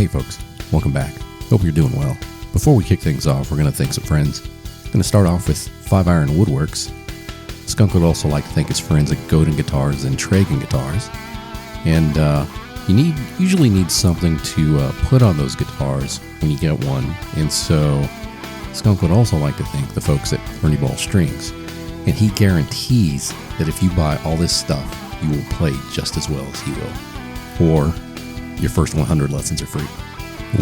Hey folks, welcome back. Hope you're doing well. Before we kick things off, we're going to thank some friends. Going to start off with 5 Iron Woodworks. Skunk would also like to thank his friends at Godin Guitars and Tragan Guitars. And you usually need something to put on those guitars when you get one. And so Skunk would also like to thank the folks at Ernie Ball Strings. And he guarantees that if you buy all this stuff, you will play just as well as he will. Or your first 100 lessons are free.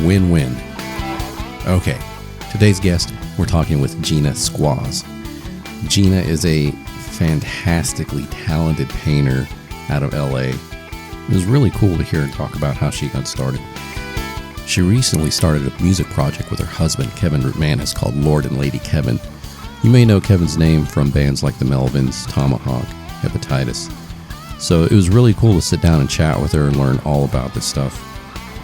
Win-win. Okay, today's guest, we're talking with Gina Skwoz. Gina is a fantastically talented painter out of LA. It was really cool to hear her talk about how she got started. She recently started a music project with her husband, Kevin Rootmanis, called Lord and Lady Kevin. You may know Kevin's name from bands like the Melvins, Tomahawk, Hepa.titus. So it was really cool to sit down and chat with her and learn all about this stuff.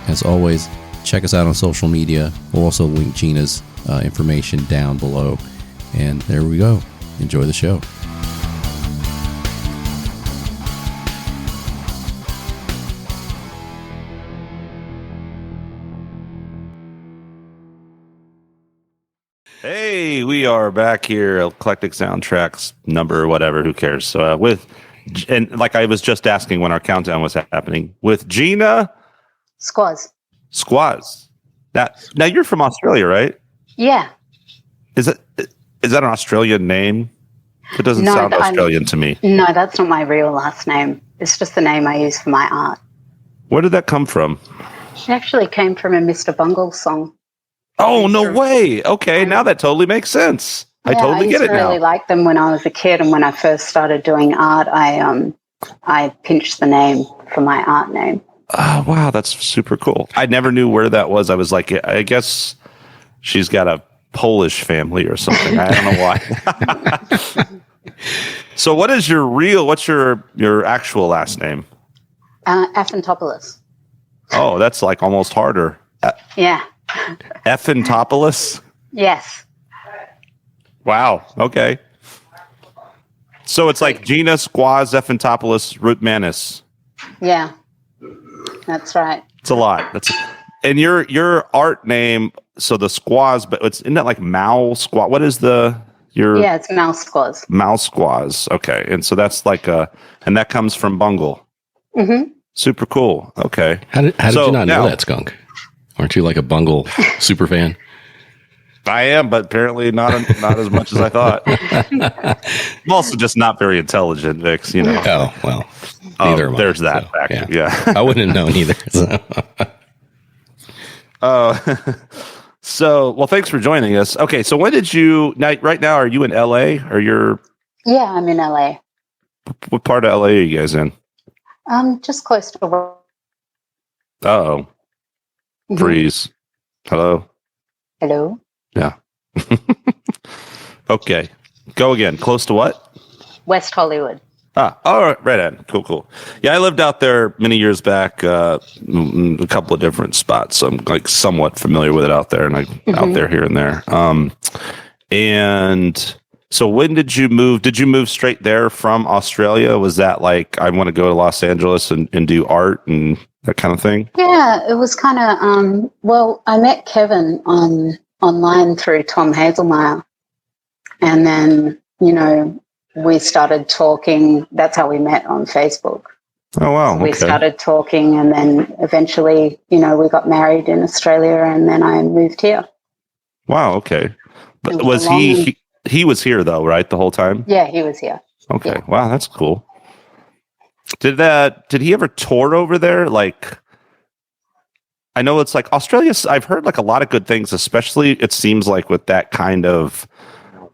As always, check us out on social media. We'll also link Gina's information down below. And there we go. Enjoy the show. Hey, we are back here, Eclectic Soundtrax number, whatever, who cares? And like I was just asking when our countdown was happening, with Gina Skwoz. Skwoz. Now you're from Australia, right? Yeah. Is that an Australian name? It doesn't sound Australian to me. No, that's not my real last name. It's just the name I use for my art. Where did that come from? It actually came from a Mr. Bungle song. Oh, no way. Okay, now that totally makes sense. I totally get it now. I really liked them when I was a kid, and when I first started doing art, I pinched the name for my art name. Oh, wow, that's super cool. I never knew where that was. I was like, I guess she's got a Polish family or something. I don't know why. So what's your actual last name? Afantopoulos. Oh, that's like almost harder. Yeah. Afantopoulos? Yes. Wow. Okay. So it's like Gina Skwoz Afantopoulos Rootmanis. Yeah. That's right. It's a lot. And your art name, so the Skwoz, but isn't that like Mow Skwoz? What is Yeah, it's Mow Skwoz. Mow Skwoz. Okay. And so that's and that comes from Bungle. Mm-hmm. Super cool. Okay. How did you not know that, Skunk? Aren't you like a Bungle super fan? I am, but apparently not as much as I thought. I'm also just not very intelligent, Vix, you know. Oh, well, neither am I. There's that factor. Yeah. I wouldn't have known either. So. Well, thanks for joining us. Okay, so right now, are you in LA or you're? Yeah, I'm in LA. What part of LA are you guys in? Just close to work. Uh-oh. Freeze. Hello? Hello? Yeah. Okay. Go again. Close to what? West Hollywood. All right. Right on. Cool. Yeah, I lived out there many years back, a couple of different spots. So I'm like somewhat familiar with it out there, and out there here and there. And so when did you move? Did you move straight there from Australia? Was that like, I want to go to Los Angeles and do art and that kind of thing? Yeah, it was kind of, I met Kevin online through Tom Hazelmeyer. And then, we started talking. That's how we met on Facebook. Oh, wow. So we started talking, and then eventually, we got married in Australia, and then I moved here. Wow. Okay. But was he was here though, right? The whole time? Yeah, he was here. Okay. Yeah. Wow. That's cool. Did he ever tour over there? Like, I know it's like Australia. I've heard like a lot of good things, especially it seems like with that kind of,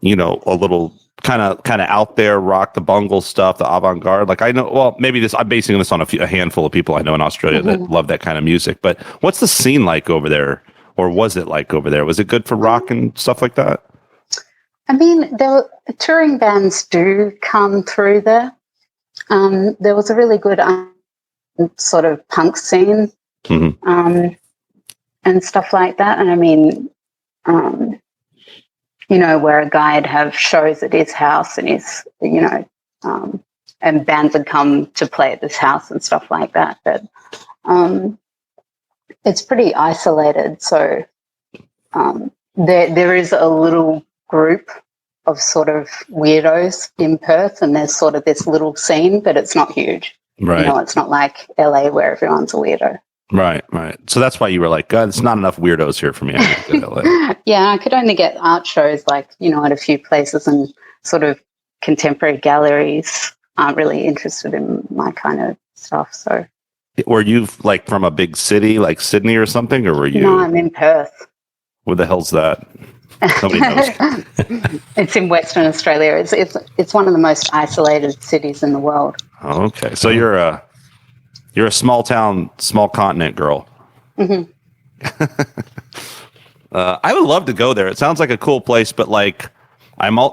a little kind of out there rock, the Bungle stuff, the avant-garde. Like I know, well, maybe I'm basing this on a handful of people I know in Australia that love that kind of music. But what's the scene like over there, or was it like over there? Was it good for rock and stuff like that? I mean, the touring bands do come through there. There was a really good sort of punk scene and stuff like that. And I mean, where a guy'd have shows at his house and and bands would come to play at this house and stuff like that. But it's pretty isolated. So there is a little group of sort of weirdos in Perth, and there's sort of this little scene, but it's not huge. Right. You know, it's not like LA where everyone's a weirdo. Right. So that's why you were like, God, it's not enough weirdos here for me. I need to go to LA. Yeah, I could only get art shows like, you know, at a few places, and sort of contemporary galleries aren't really interested in my kind of stuff. So, were you like from a big city like Sydney or something, or were you? No, I'm in Perth. Where the hell's that? Nobody knows. It's in Western Australia. It's one of the most isolated cities in the world. Oh, okay, so you're a small town, small continent girl. Mm-hmm. I would love to go there. It sounds like a cool place, but like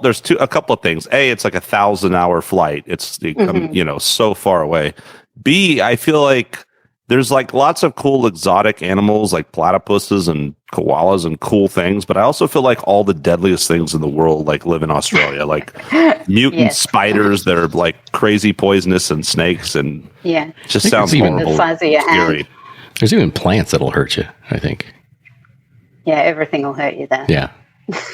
there's a couple of things. A, it's like 1,000-hour flight. It's you know, so far away. B, I feel like there's like lots of cool exotic animals like platypuses and koalas and cool things, but I also feel like all the deadliest things in the world like live in Australia, like mutant spiders that are like crazy poisonous, and snakes, and it just sounds horrible. The size of your hand. There's even plants that'll hurt you, I think. Yeah, everything will hurt you there. Yeah.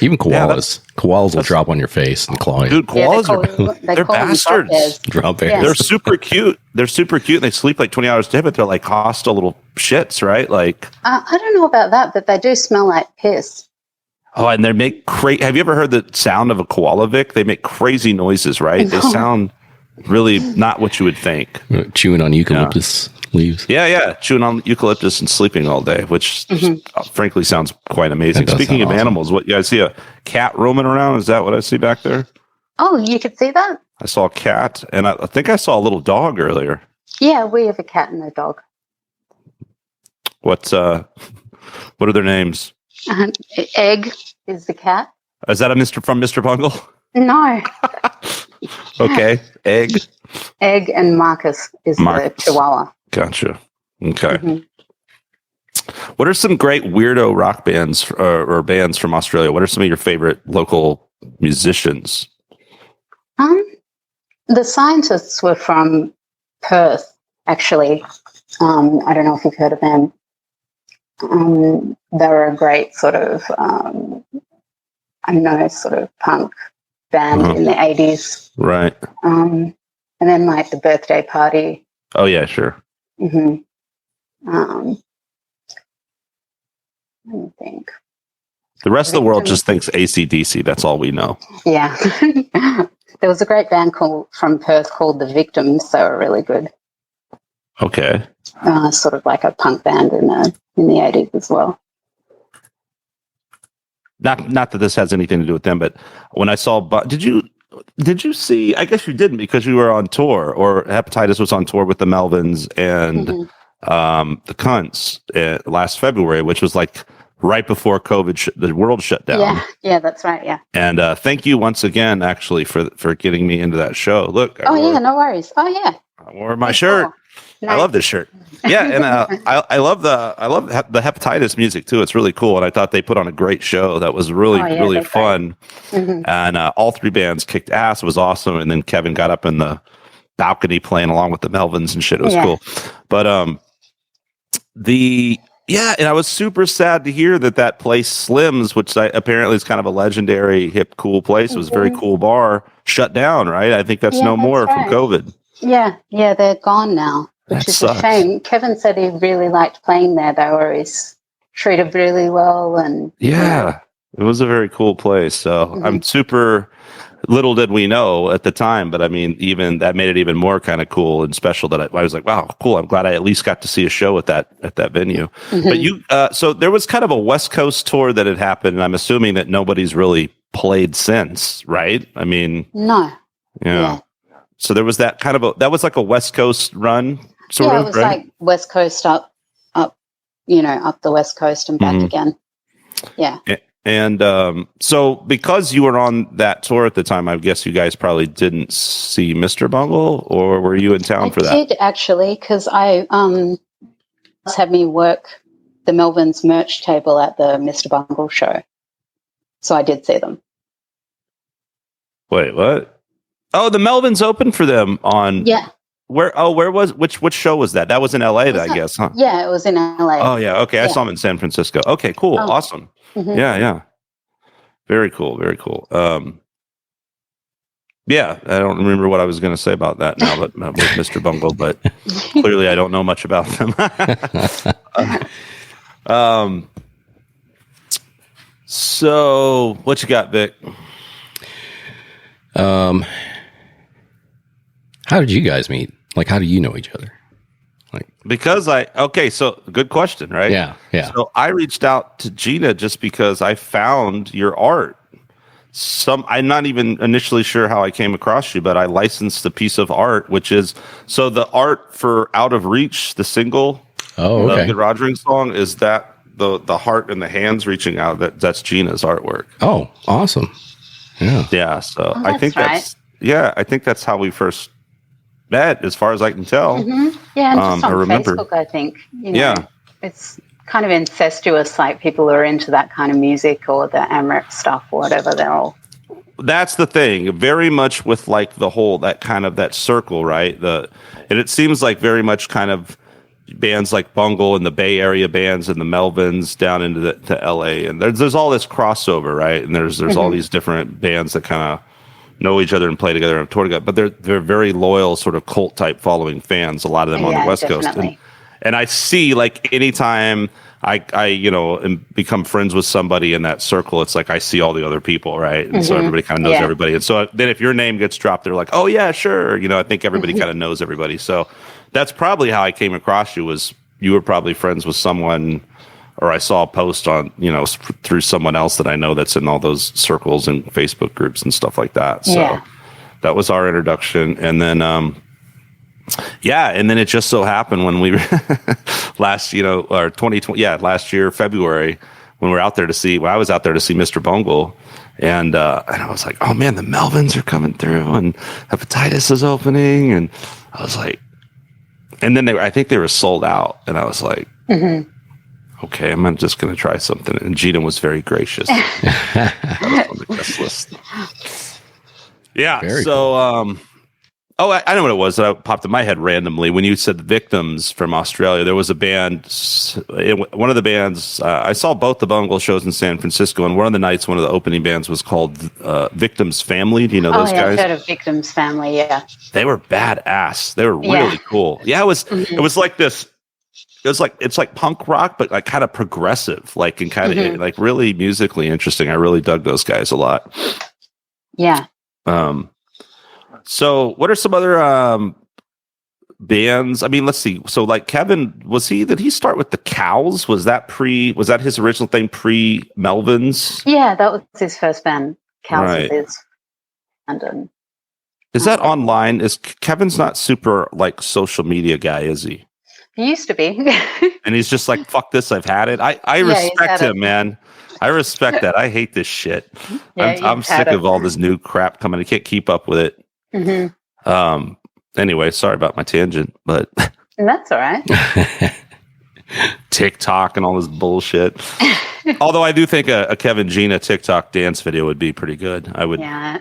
Even koalas. Koalas will drop on your face and claw you. Dude, koalas they're bastards. Drop bears. Yeah. They're super cute. They're super cute. They sleep like 20 hours a day, but they're like hostile little shits, right? Like, I don't know about that, but they do smell like piss. Oh, and they make crazy. Have you ever heard the sound of a koala, Vic? They make crazy noises, right? They sound really not what you would think. Chewing on eucalyptus leaves. Yeah. Chewing on eucalyptus and sleeping all day, which frankly sounds quite amazing. Speaking of animals, what you guys see a cat roaming around? Is that what I see back there? Oh, you could see that? I saw a cat, and I think I saw a little dog earlier. Yeah, we have a cat and a dog. What are their names? Egg is the cat. Is that from Mr. Bungle? No. Okay. Egg and Marcus is the chihuahua. Gotcha. Okay. What are some great weirdo rock bands or bands from Australia? What are some of your favorite local musicians? The Scientists were from Perth, actually. I don't know if you've heard of them. They were a great sort of, sort of punk band in the 80s. Right. And then like the Birthday Party. Oh, yeah, sure. Let me think. The rest of the world just thinks AC/DC. That's all we know. Yeah. There was a great band from Perth called The Victims. They were really good. Okay. Sort of like a punk band in the 80s as well. Not that this has anything to do with them, but when I saw, did you see? I guess you didn't because you were on tour, or hepa.titus was on tour with the Melvins and the Cunts last February, which was like right before COVID, the world shut down. Yeah, that's right. Yeah. And thank you once again, actually, for getting me into that show. Look. No worries. Oh yeah. I wore my shirt. Cool. Nice. I love this shirt. Yeah, and I love the hepa.titus music too. It's really cool, and I thought they put on a great show. That was really fun. And all three bands kicked ass. It was awesome. And then Kevin got up in the balcony playing along with the Melvins and shit. It was cool. But and I was super sad to hear that place Slim's, which apparently is kind of a legendary hip cool place. It was a very cool bar, shut down. Right? I think that's no more from COVID. Yeah, they're gone now. Which is a shame. Kevin said he really liked playing there. They were always treated really well. And it was a very cool place. So I'm super, little did we know at the time, but I mean, even that made it even more kind of cool and special that I was like, wow, cool. I'm glad I at least got to see a show at that venue. But you, so there was kind of a West Coast tour that had happened, and I'm assuming that nobody's really played since, right? I mean, no. Yeah. So there was that kind of that was like a West Coast run. Sort of, it was like West Coast up, up the West Coast and back again. Yeah. And so because you were on that tour at the time, I guess you guys probably didn't see Mr. Bungle, or were you in town for that? I did actually, because I had me work the Melvins merch table at the Mr. Bungle show. So I did see them. Wait, what? Oh, the Melvins opened for them on... Yeah. where was which show was that? That was in LA, I guess, huh? Yeah, it was in LA. Oh yeah, okay. I saw him in San Francisco. Okay, cool, awesome. Yeah. Very cool, very cool. Yeah, I don't remember what I was going to say about that now, but with Mr. Bungle, but clearly I don't know much about them. So what you got, Vic? How did you guys meet? Like, how do you know each other? So good question, right? Yeah. So I reached out to Gina just because I found your art. I'm not even initially sure how I came across you, but I licensed a piece of art, which is so the art for Out of Reach, the single, okay. the Rogering song, is that the heart and the hands reaching out. That's Gina's artwork. Oh, awesome. Yeah. So Oh, I think right. I think that's how we first met, as far as I can tell. Yeah, and just on I remember. Facebook, I think. Yeah. It's kind of incestuous, like people who are into that kind of music or the AMREP stuff or whatever, they're all. That's the thing, very much with like the whole, that kind of that circle, right? And it seems like very much kind of bands like Bungle and the Bay Area bands and the Melvins down into to LA. And there's all this crossover, right? And there's all these different bands that kind of know each other and play together and tour together, but they're very loyal, sort of cult type following fans, a lot of them on the West Coast. And I see, like, anytime I become friends with somebody in that circle, it's like I see all the other people, right? And so everybody kind of knows everybody. And so then if your name gets dropped, they're like, oh yeah, sure. I think everybody kind of knows everybody. So that's probably how I came across you, was you were probably friends with someone, or I saw a post on, through someone else that I know that's in all those circles and Facebook groups and stuff like that. So that was our introduction. And then, and then it just so happened when we last year, February, when I was out there to see Mr. Bungle, and I was like, oh man, the Melvins are coming through and hepa.titus is opening, and I was like, and then I think they were sold out, and I was like, okay, I'm just going to try something. And Gina was very gracious. That was on the guest list. Yeah. Very cool. I know what it was that popped in my head randomly when you said the Victims from Australia. There was a band, one of the bands, I saw both the Bungle shows in San Francisco, and one of the nights, one of the opening bands was called Victims Family. Do you know those guys? I've heard of Victims Family, yeah. They were badass. They were really cool. Yeah, it was like this. It's like punk rock, but like kind of progressive, like, and kind of like really musically interesting. I really dug those guys a lot. Yeah. So what are some other bands? I mean, let's see. So like Kevin, did he start with the Cows? Was that his original thing pre-Melvins? Yeah, that was his first band, Cows Right. of London. Is that online? Kevin's not super like social media guy, is he? He used to be. And he's just like, fuck this, I've had it. I respect him, man. I respect that. I hate this shit. Yeah, I'm sick of all this new crap coming. I can't keep up with it. Anyway, sorry about my tangent, but That's all right. TikTok and all this bullshit. Although I do think a Kevin Gina TikTok dance video would be pretty good. I would. Yeah.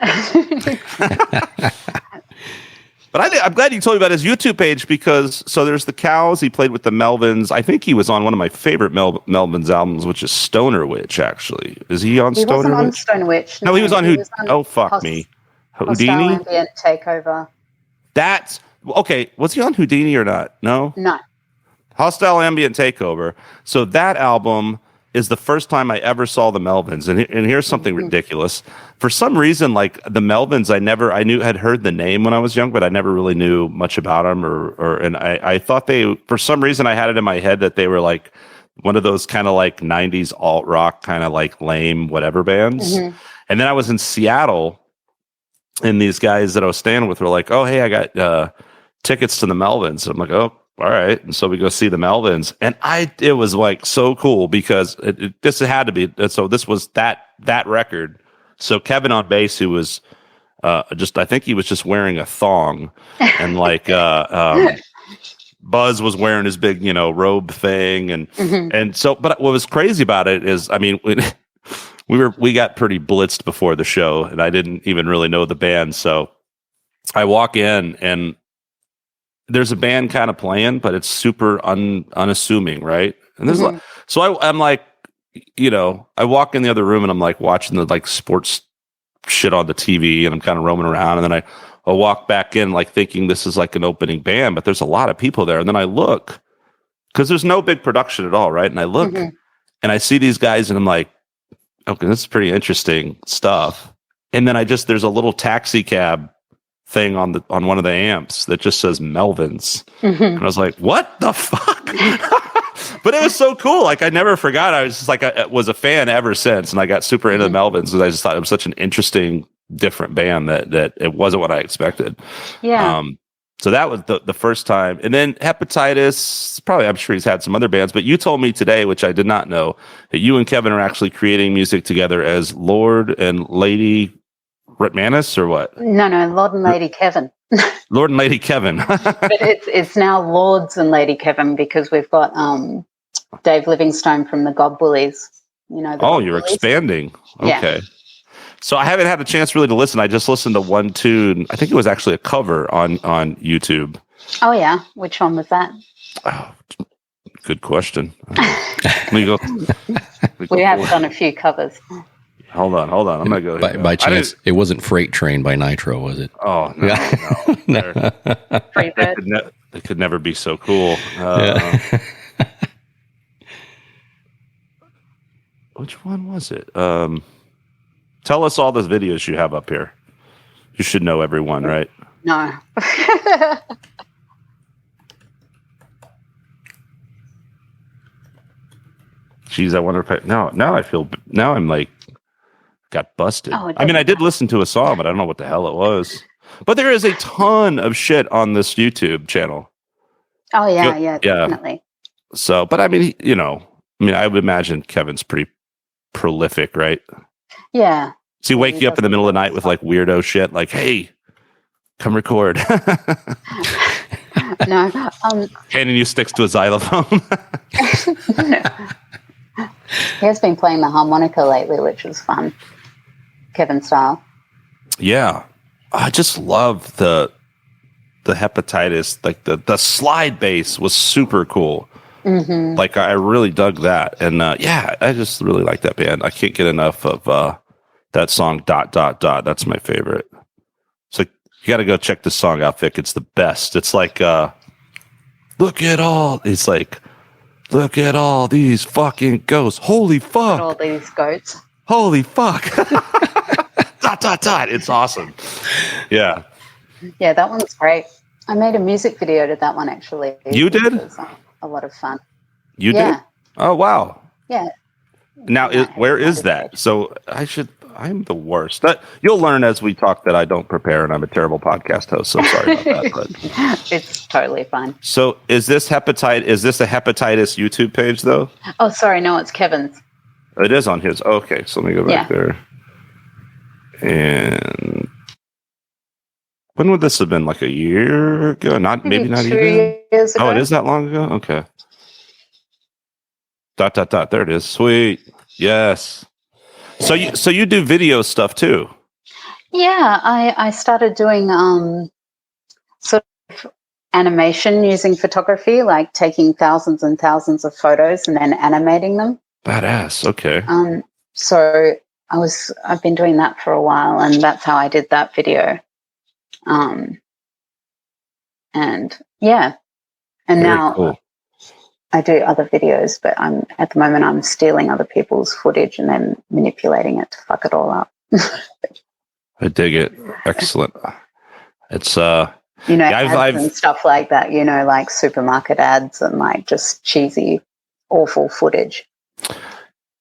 But I'm glad you told me about his YouTube page, because there's the Cows. He played with the Melvins. I think he was on one of my favorite Melvins albums, which is Stoner Witch. Actually, is he on Stoner Witch? He wasn't on Stoner Witch. No, he was on Oh fuck me, Houdini. Ambient Takeover. That's okay. Was he on Houdini or not? No. Hostile Ambient Takeover. So that album is the first time I ever saw the Melvins. And here's something ridiculous. For some reason, like the Melvins, I had heard the name when I was young, but I never really knew much about them, and I thought for some reason I had it in my head that they were like one of those kind of like 90s alt rock kind of like lame whatever bands. And then I was in Seattle, and these guys that I was staying with were like, oh, hey, I got tickets to the Melvins. And I'm like, oh, all right. And so we go see the Melvins, and it was like so cool, because this had to be. So this was that record. So Kevin on bass, who was I think he was just wearing a thong, and like Buzz was wearing his big, robe thing, and so. But what was crazy about it is, I mean, we got pretty blitzed before the show, and I didn't even really know the band. So I walk in, and there's a band kind of playing, but it's super unassuming, right? And there's so I'm like, I walk in the other room and I'm like watching the like sports shit on the TV, and I'm kind of roaming around, and then I'll walk back in like thinking this is like an opening band, but there's a lot of people there, and then I look because there's no big production at all, right? And I look and I see these guys, and I'm like, okay, this is pretty interesting stuff. And then there's a little taxi cab thing on one of the amps that just says Melvins. And I was like, what the fuck? But it was so cool. Like, I never forgot. I was just like, I was a fan ever since. And I got super into the Melvins because I just thought it was such an interesting, different band that it wasn't what I expected. Yeah. So that was the first time. And then hepa.titus, probably, I'm sure he's had some other bands, but you told me today, which I did not know, that you and Kevin are actually creating music together as Lord and Lady Ritmanis, or what? No, Lord and Lady Kevin. Lord and Lady Kevin. But it's now Lords and Lady Kevin because we've got Dave Livingstone from the God Bullies. Oh, you're expanding. Okay. Yeah. So I haven't had a chance really to listen. I just listened to one tune. I think it was actually a cover on YouTube. Oh, yeah. Which one was that? Oh, good question. Let me go. We have done a few covers. Hold on. I'm going to go. By chance, it wasn't Freight Train by Nitro, was it? Oh, no. They could never be so cool. Which one was it? Tell us all the videos you have up here. You should know everyone, right? No. Jeez, I wonder if now I'm like, got busted. Oh, I mean, I did listen to a song, but I don't know what the hell it was. But there is a ton of shit on this YouTube channel. Oh, yeah, definitely. So, but I mean, I would imagine Kevin's pretty prolific, right? Yeah. So he wake you up in the middle of the night with like weirdo shit, like, hey, come record. No. Handing you sticks to a xylophone. He has been playing the harmonica lately, which is fun. Kevin style. Yeah. I just love the hepa.titus, like the slide bass was super cool. Like I really dug that. And I just really like that band. I can't get enough of that song ... That's my favorite. So you got to go check this song out, Vic. It's the best. It's like look at all these fucking ghosts. Holy fuck. All these goats. Holy fuck. ... It's awesome. Yeah. Yeah, that one's great. I made a music video to that one, actually. You did? It was a lot of fun. You did? Oh, wow. Yeah. Now, where is that? So I'm the worst. You'll learn as we talk that I don't prepare, and I'm a terrible podcast host, so sorry about that. But. It's totally fine. So is this a hepa.titus YouTube page, though? Oh, sorry. No, it's Kevin's. It is on his. Okay, so let me go back there. And when would this have been? Like a year ago? Maybe not 2 even. years ago. Oh, it is that long ago? Okay. ... There it is. Sweet. Yes. So you do video stuff too? Yeah, I started doing sort of animation using photography, like taking thousands and thousands of photos and then animating them. Badass. Okay. So I've been doing that for a while, and that's how I did that video. And yeah, and very now cool. I do other videos, but at the moment I'm stealing other people's footage and then manipulating it to fuck it all up. I dig it. Excellent. It's ads and stuff like that. Like supermarket ads and like just cheesy, awful footage.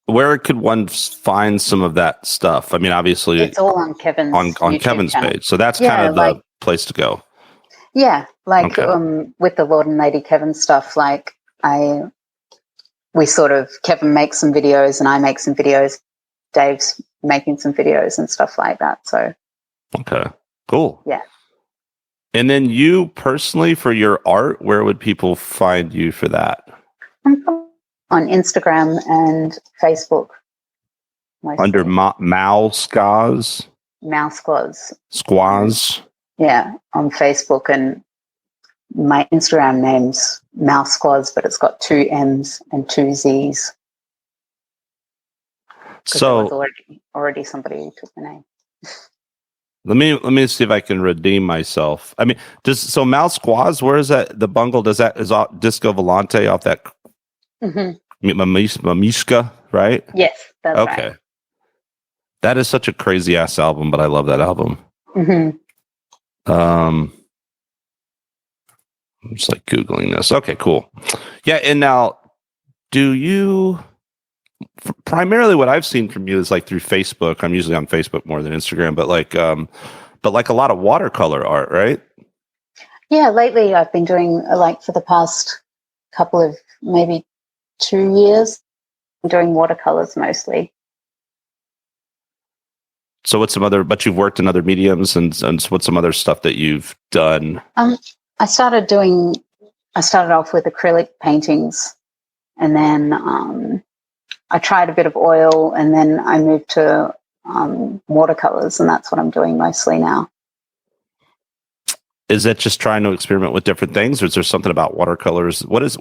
Where could one find some of that stuff? I mean, obviously, it's all on Kevin's on Kevin's channel. page. So that's kind of the place to go. Yeah, like with the Lord and Lady Kevin stuff, like Kevin makes some videos and I make some videos. Dave's making some videos and stuff like that. So okay, cool. Yeah. And then you personally, for your art, where would people find you for that? On Instagram and Facebook. Mostly. Under Mow Skwoz? Mow Skwoz. Skwoz? Yeah, on Facebook and my Instagram name's Mow Skwoz, but it's got 2 M's and 2 Z's. So there was already somebody who took the name. let me see if I can redeem myself. I mean, Mow Skwoz, where is that? The Bungle, is Disco Volante off that Mamishka, right? Yes, that's right. Okay. That is such a crazy ass album, but I love that album. I'm just like Googling this. Okay, cool. Yeah, and now do you primarily what I've seen from you is like through Facebook. I'm usually on Facebook more than Instagram, but like a lot of watercolor art, right? Yeah, lately I've been doing like for the past couple of maybe 2 years, I'm doing watercolors mostly. So what's some other, but you've worked in other mediums and what's some other stuff that you've done? I started off with acrylic paintings, and then I tried a bit of oil, and then I moved to watercolors, and that's what I'm doing mostly now. Is that just trying to experiment with different things, or is there something about watercolors? What is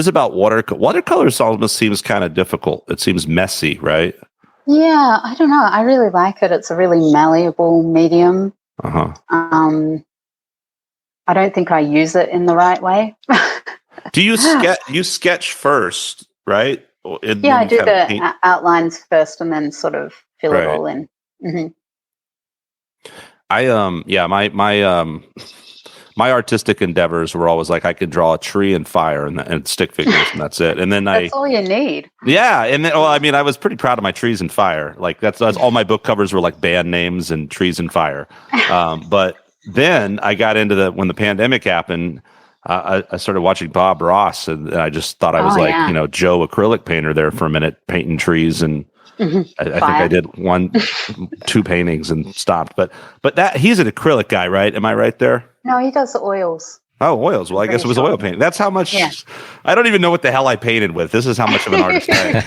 about watercolors almost seems kind of difficult. It seems messy, right? Yeah, I don't know. I really like it. It's a really malleable medium. I don't think I use it in the right way. Do you sketch first, right? Yeah, I do the outlines first and then sort of fill it all in. My artistic endeavors were always like I could draw a tree and fire and stick figures and that's it. And then that's all you need. Yeah, and then I was pretty proud of my trees and fire. Like that's all my book covers were like band names and trees and fire. But then I got into when the pandemic happened. I started watching Bob Ross, and I just thought I was Joe acrylic painter there for a minute, painting trees, and I think I did 2 paintings and stopped. But that he's an acrylic guy, right? Am I right there? No, he does the oils. Oh, oils. Well, I guess it was oil painting. That's how much. Yeah. I don't even know what the hell I painted with. This is how much of an artist I am.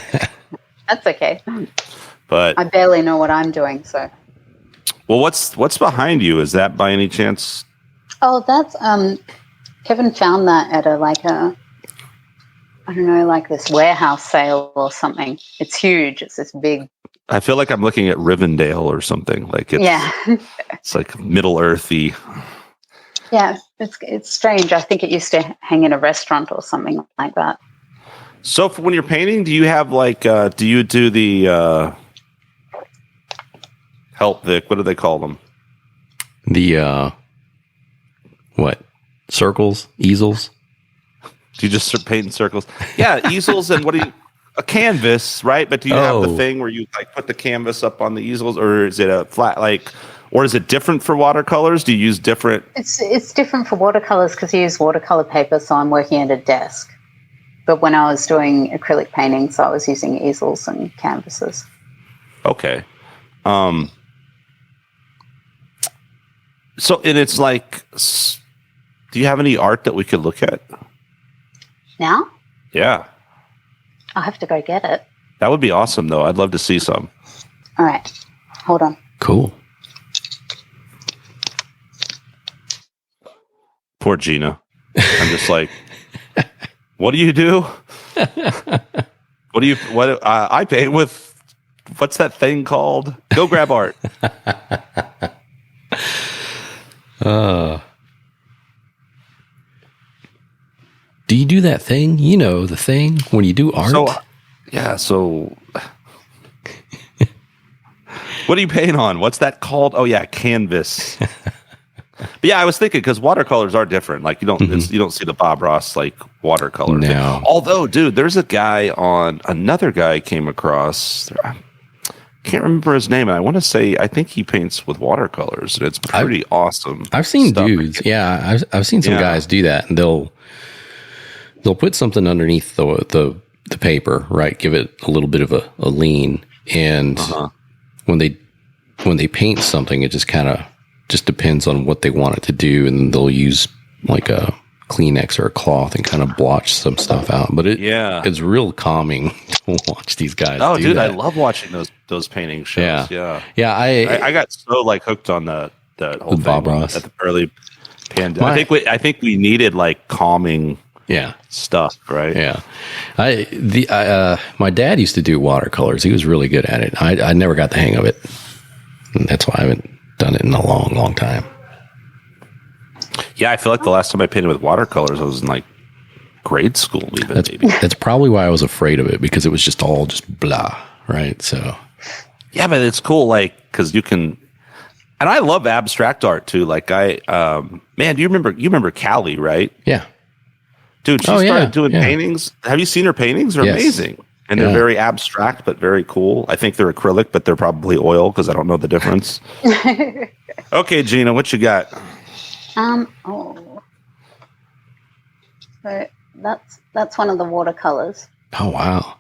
That's okay. But I barely know what I'm doing. So. Well, what's behind you? Is that by any chance? Oh, that's Kevin found that at this warehouse sale or something. It's huge. It's this big. I feel like I'm looking at Rivendell or something. Like it's like Middle Earthy. Yeah, it's strange. I think it used to hang in a restaurant or something like that. So when you're painting, do you have do you do the help Vic? What do they call them? The what? Circles, easels. Do you just start painting circles? Yeah, easels and a canvas, right? But do you have the thing where you put the canvas up on the easels, or is it a flat or is it different for watercolors? Do you use different? It's different for watercolors because you use watercolor paper, so I'm working at a desk. But when I was doing acrylic paintings, I was using easels and canvases. Okay. So, and it's like, do you have any art that we could look at? Now? Yeah. I'll have to go get it. That would be awesome, though. I'd love to see some. All right. Hold on. Cool. Poor Gina. I'm just like, what do you do? I paint with, what's that thing called? Go grab art. Do you do that thing? You know, the thing when you do art? So what do you paint on? What's that called? Oh yeah, canvas. But yeah, I was thinking because watercolors are different. Like you don't see the Bob Ross watercolor thing. Although, dude, there's another guy I came across. I can't remember his name, and I want to say I think he paints with watercolors. It's pretty awesome. I've seen dudes. Yeah, I've seen some guys do that, and they'll put something underneath the paper, right? Give it a little bit of a lean, and when they paint something, it just kind of depends on what they want it to do, and they'll use like a Kleenex or a cloth and kind of blotch some stuff out. But it's real calming to watch these guys. Oh, do dude, that. I love watching those painting shows. Yeah. I got so hooked on the whole thing Bob Ross at the early I think we needed like calming stuff, right? Yeah. My dad used to do watercolors. He was really good at it. I never got the hang of it. And that's why I haven't done it in a long, long time. Yeah, I feel like the last time I painted with watercolors, I was in like grade school even. That's probably why I was afraid of it, because it was just all just blah, right? So yeah, but it's cool, like, because you can, and I love abstract art too. Like man, do you remember Callie, right? Yeah. Dude, she started doing paintings. Have you seen her paintings? They're amazing. And they're very abstract, but very cool. I think they're acrylic, but they're probably oil because I don't know the difference. Okay, Gina, what you got? So that's one of the watercolors. Oh, wow.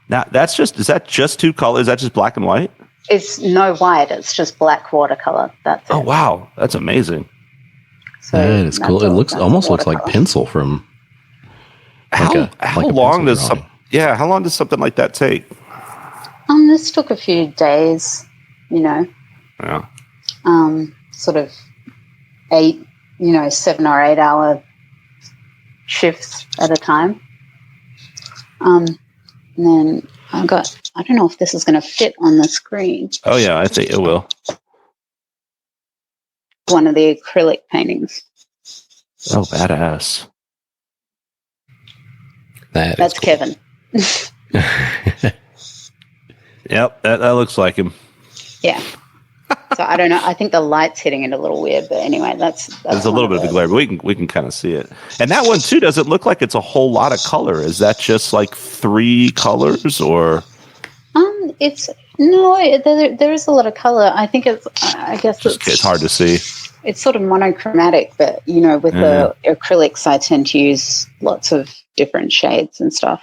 Now, is that just two colors? Is that just black and white? It's no white. It's just black watercolor. That's it. Oh, wow. That's amazing. So that is cool. It almost looks like pencil from how long does something like that take? This took a few days, Yeah. Sort of 7 or 8 hour shifts at a time. And then I don't know if this is going to fit on the screen. Oh yeah, I think it will. One of the acrylic paintings. Oh, badass. That's cool. Kevin. Yep, that looks like him. Yeah. So I don't know. I think the light's hitting it a little weird, but anyway, that's there's a little bit of a glare, but we can kind of see it. And that one too doesn't look like it's a whole lot of color. Is that just like 3 colors, or? There is a lot of color. I think it's hard to see. It's sort of monochromatic, but with the acrylics, I tend to use lots of different shades and stuff.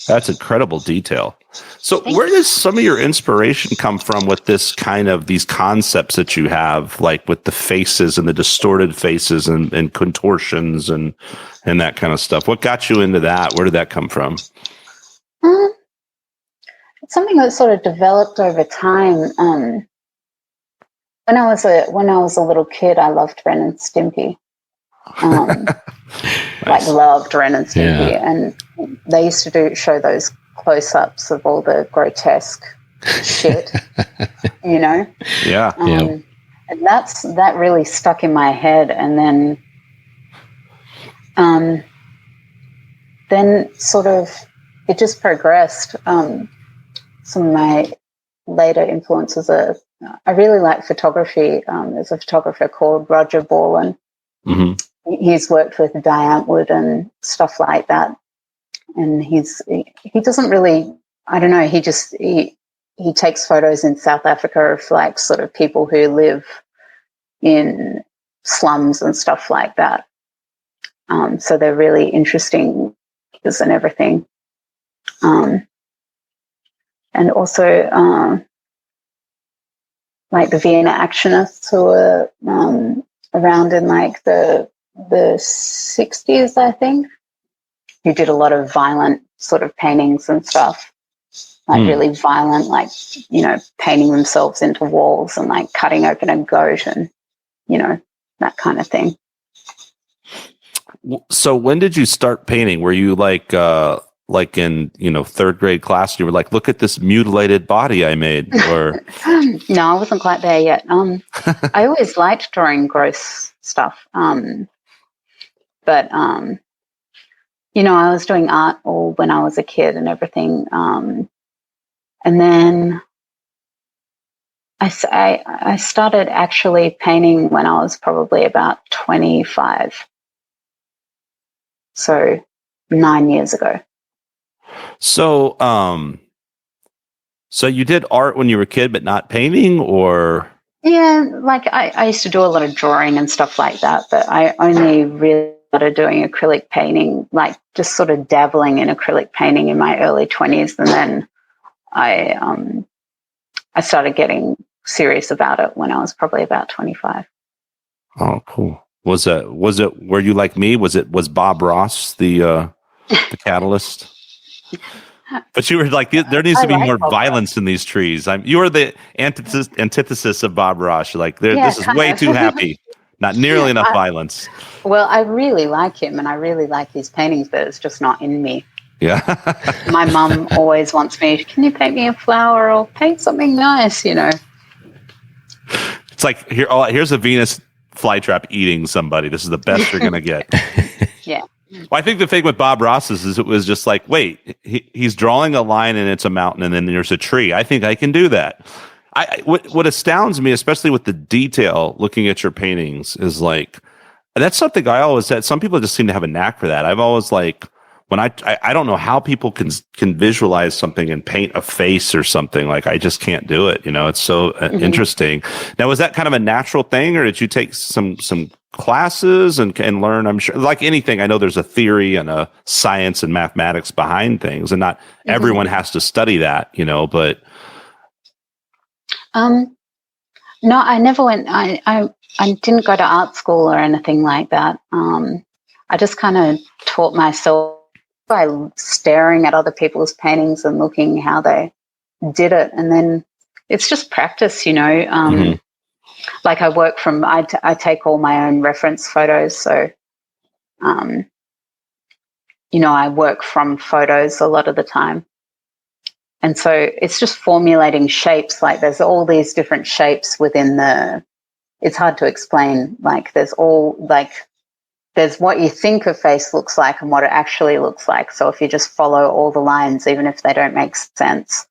That's incredible detail. So where does some of your inspiration come from with this kind of these concepts that you have, like with the faces and the distorted faces and contortions and that kind of stuff? What got you into that? Where did that come from? It's something that sort of developed over time. When I was a little kid, I loved Ren and Stimpy. Nice. Loved Ren and Stimpy, and they used to show those close-ups of all the grotesque shit, Yeah. And that really stuck in my head, and then sort of it just progressed. Some of my later influences are I really like photography. There's a photographer called Roger Borland. Mm-hmm. He's worked with Diane Wood and stuff like that. And he doesn't really, I don't know, he takes photos in South Africa of like sort of people who live in slums and stuff like that. So they're really interesting and everything. And also like the Vienna actionists who were around in like the 60s, I think, who did a lot of violent sort of paintings and stuff, like really violent, like, painting themselves into walls and like cutting open a goat and, that kind of thing. So when did you start painting? Were you like in, third grade class, you were like, look at this mutilated body I made? Or no, I wasn't quite there yet. I always liked drawing gross stuff. But I was doing art all when I was a kid and everything. And then I started actually painting when I was probably about 25. So 9 years ago. So, so you did art when you were a kid, but not painting, or? Yeah, like I used to do a lot of drawing and stuff like that, but I only really started doing acrylic painting, like just sort of dabbling in acrylic painting in my early 20s, and then I started getting serious about it when I was probably about 25. Oh, cool. Was it? Were you like me? Was Bob Ross the catalyst? But you were like, there needs to be more Bob violence in these trees. You are the antithesis of Bob Ross. You're like, this is way of. too happy. Not nearly enough violence. Well, I really like him and I really like his paintings, but it's just not in me. Yeah. My mum always wants me, can you paint me a flower or paint something nice, It's like, here's a Venus flytrap eating somebody. This is the best you're going to get. Yeah. Well, I think the thing with Bob Ross is it was just like, wait, he's drawing a line and it's a mountain and then there's a tree. I think I can do that. What astounds me, especially with the detail looking at your paintings, is like, that's something I always said. Some people just seem to have a knack for that. I've always like, when I don't know how people can visualize something and paint a face or something. Like, I just can't do it. It's so interesting. Now, was that kind of a natural thing, or did you take some classes and learn? I'm sure, like anything, I know there's a theory and a science and mathematics behind things, and not everyone has to study that, but. No, I never went. I didn't go to art school or anything like that. I just kind of taught myself by staring at other people's paintings and looking how they did it, and then it's just practice, Like I take all my own reference photos, so I work from photos a lot of the time. And so it's just formulating shapes. Like, there's all these different shapes within it's hard to explain. Like, there's what you think a face looks like and what it actually looks like. So if you just follow all the lines, even if they don't make sense,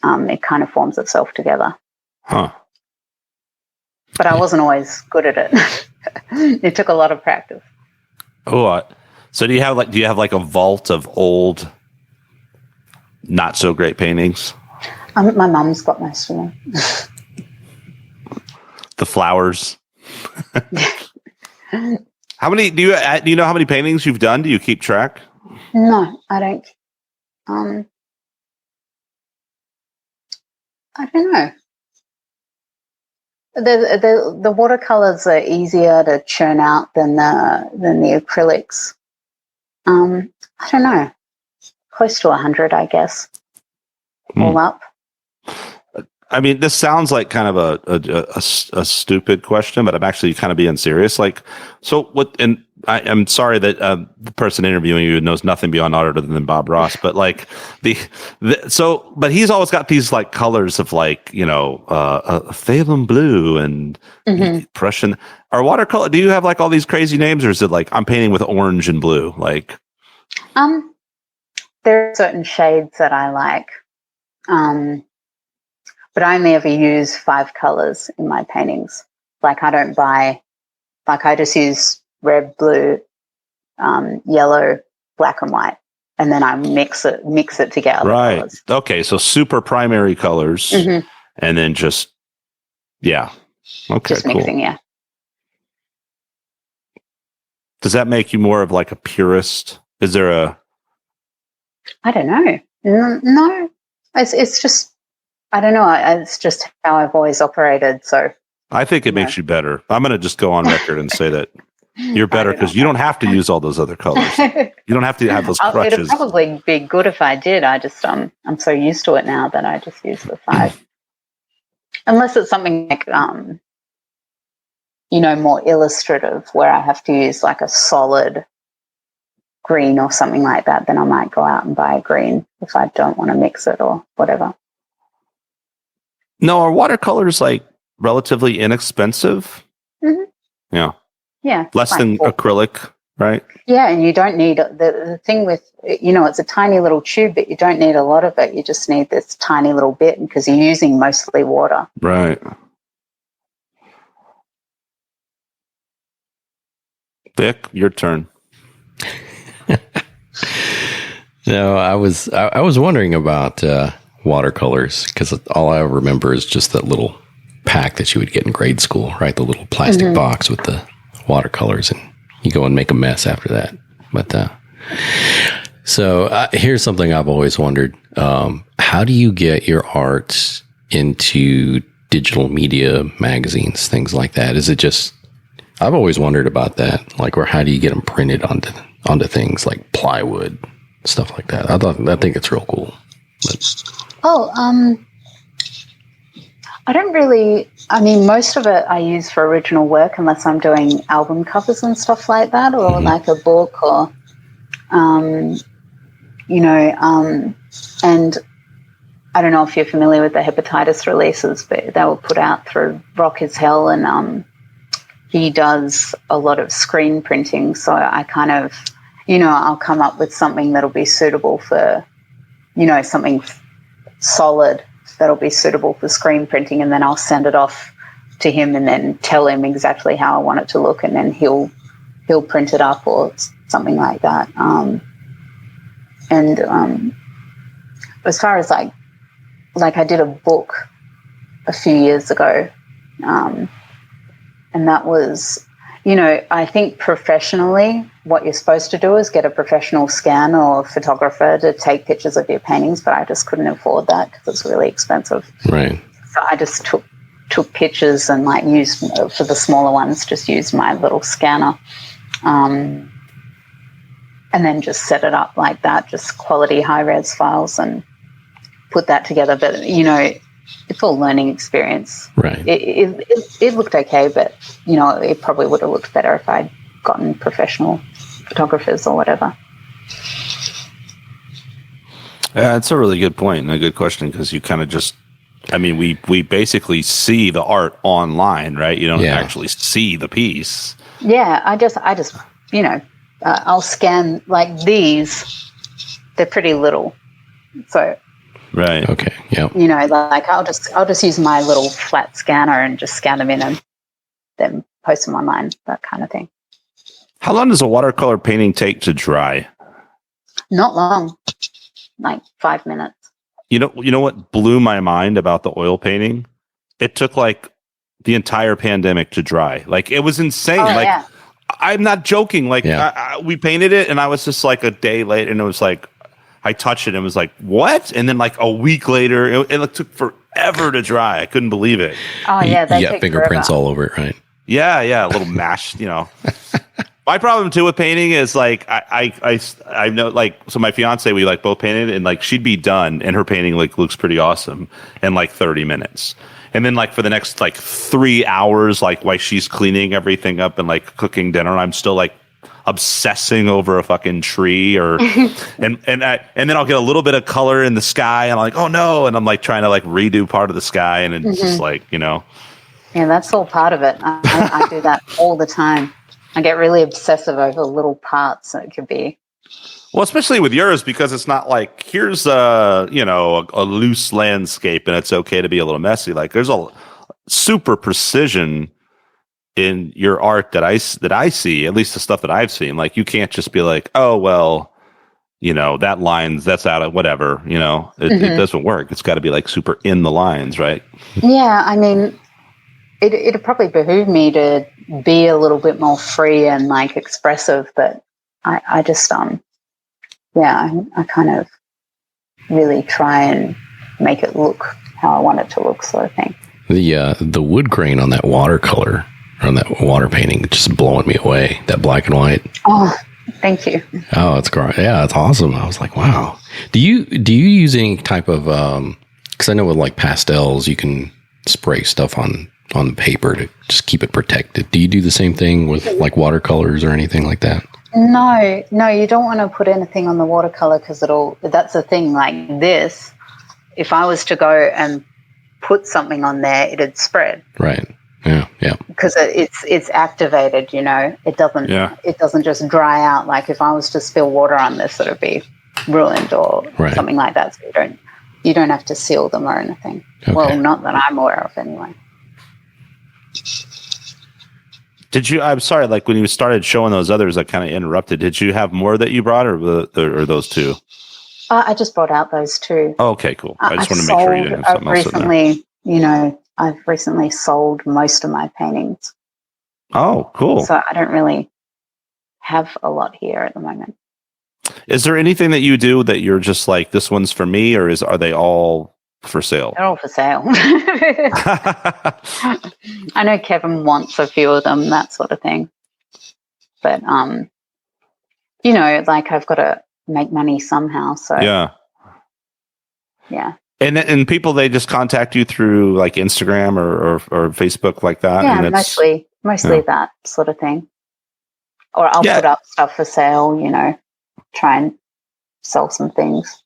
it kind of forms itself together. Huh. But I wasn't always good at it. It took a lot of practice. Oh, so do you have like a vault of old, not so great paintings? My mum's got most of them. The flowers. How many do you know how many paintings you've done? Do you keep track? No, I don't. I don't know. The watercolors are easier to churn out than the acrylics. I don't know. Close to 100, I guess. All up. I mean, this sounds like kind of a stupid question, but I'm actually kind of being serious. Like, so what? And I'm sorry that the person interviewing you knows nothing beyond art other than Bob Ross, but like but he's always got these like colors of like phthalo blue and Prussian. Are watercolor? Do you have like all these crazy names, or is it like I'm painting with orange and blue? Like, there are certain shades that I like. But I only ever use 5 colors in my paintings. Like, I don't buy, like, I just use red, blue, yellow, black, and white, and then I mix it to get other colors. Okay, so super primary colors, and then just okay, just mixing, yeah. Does that make you more of like a purist? Is there a? I don't know. No, it's just. I don't know. It's just how I've always operated. So I think it makes you better. I'm going to just go on record and say that you're better because you don't have to use all those other colors. You don't have to have those crutches. It'd probably be good if I did. I just I'm so used to it now that I just use the 5. Unless it's something like more illustrative, where I have to use like a solid green or something like that, then I might go out and buy a green if I don't want to mix it or whatever. No, are watercolors like relatively inexpensive? Yeah. Yeah. Less than acrylic, right? Yeah, and you don't need the thing with it's a tiny little tube, but you don't need a lot of it. You just need this tiny little bit because you're using mostly water. Right. Vic, your turn. No, I was wondering about watercolors, because all I remember is just that little pack that you would get in grade school, right? The little plastic box with the watercolors, and you go and make a mess after that. But so here's something I've always wondered: how do you get your art into digital media, magazines, things like that? Is it just? I've always wondered about that, like, or how do you get them printed onto things like plywood, stuff like that. I think it's real cool. But. I don't really, I mean, most of it I use for original work unless I'm doing album covers and stuff like that, or like a book, or, and I don't know if you're familiar with the hepa.titus releases, but they were put out through Rock is Hell, and he does a lot of screen printing, so I kind of, I'll come up with something that'll be suitable for, something solid that'll be suitable for screen printing, and then I'll send it off to him and then tell him exactly how I want it to look, and then he'll print it up or something like that. As far as like I did a book a few years ago, and that was, I think professionally what you're supposed to do is get a professional scanner or photographer to take pictures of your paintings, but I just couldn't afford that because it's really expensive. Right. So I just took pictures and like used, for the smaller ones, just used my little scanner, and then just set it up like that, just quality high-res files, and put that together. But, it's all learning experience. Right. It looked okay, but, it probably would have looked better if I'd gotten professional photographers or whatever. Yeah, that's a really good point and a good question, because you kind of just, we basically see the art online, right? You don't actually see the piece. Yeah, I just I'll scan like these. They're pretty little, so. Right. Okay. Yeah. Like I'll just use my little flat scanner and just scan them in and then post them online, that kind of thing. How long does a watercolor painting take to dry? Not long, like 5 minutes. You know what blew my mind about the oil painting? It took like the entire pandemic to dry. Like, it was insane. Yeah. I'm not joking. Like, we painted it, and I was just like a day late, and it was like, I touched it and was like, what? And then like a week later, it took forever to dry. I couldn't believe it. Oh, yeah. You got fingerprints all over it, right? Yeah. A little mashed, My problem too with painting is like, I know, like, so my fiance, we like both painted, and like she'd be done and her painting like looks pretty awesome in like 30 minutes. And then like for the next like 3 hours, like while she's cleaning everything up and like cooking dinner, I'm still like obsessing over a fucking tree, or and then I'll get a little bit of color in the sky, and I'm like, oh no, and I'm like trying to like redo part of the sky, and it's just like, Yeah, that's all part of it. I do that all the time. I get really obsessive over little parts, so it could be. Well, especially with yours, because it's not like, here's a loose landscape and it's okay to be a little messy. Like, there's a super precision in your art that I see, at least the stuff that I've seen. Like, you can't just be like, oh, well, that's out of whatever, it doesn't work. It's got to be like super in the lines, right? Yeah, it'd probably behoove me to be a little bit more free and like expressive, but I just, I kind of really try and make it look how I want it to look, sort of thing. The wood grain on that watercolor, on that water painting, just blowing me away. That black and white. Oh, thank you. Oh, it's great. Yeah, it's awesome. I was like, wow. Do you use any type of, because I know with like pastels, you can spray stuff on the paper to just keep it protected. Do you do the same thing with like watercolors or anything like that? No, you don't want to put anything on the watercolor, because that's the thing, like this, if I was to go and put something on there, it'd spread. Right. Yeah. Because it's activated, it doesn't just dry out. Like, if I was to spill water on this, it'd be ruined or something like that. So you don't have to seal them or anything. Okay. Well, not that I'm aware of anyway. I'm sorry, like when you started showing those others, I kind of interrupted. Did you have more that you brought, or those two? I just brought out those two. Oh, okay, cool. I just want to make sure you didn't have something else in there. I've recently sold most of my paintings. Oh, cool. So I don't really have a lot here at the moment. Is there anything that you do that you're just like, this one's for me, or are they all for sale? They're all for sale. I know Kevin wants a few of them, that sort of thing. But, like I've got make money somehow. So yeah. And people, they just contact you through like Instagram or Facebook like that. Yeah, and mostly that sort of thing. Or I'll put up stuff for sale, try and sell some things.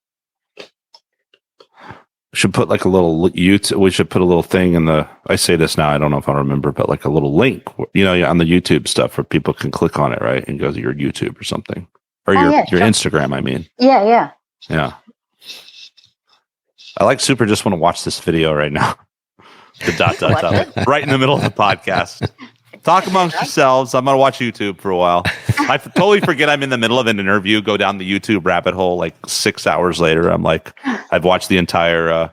Should put like a little we should put a little thing in I say this now, I don't know if I remember, but like a little link, on the YouTube stuff where people can click on it, right? And go to your YouTube or something. Or your Instagram, I mean. Yeah. Yeah. I like super just want to watch this video right now. The ... right in the middle of the podcast. Talk amongst yourselves. I'm going to watch YouTube for a while. I totally forget I'm in the middle of an interview, go down the YouTube rabbit hole like 6 hours later. I'm like, I've watched the entire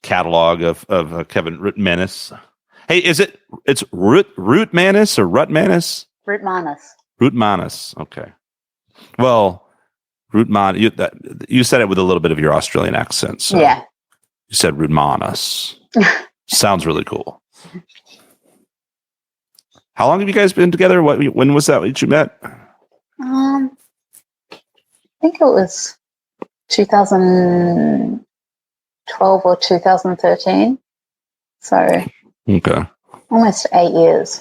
catalog of Kevin Rootmanis. Hey, it's Rootmanis or Rutmanis? Rootmanis. Okay. Well, you said it with a little bit of your Australian accent. So yeah. You said Rootmanis. Sounds really cool. How long have you guys been together? When was that you met? I think it was 2012 or 2013. So okay, almost 8 years.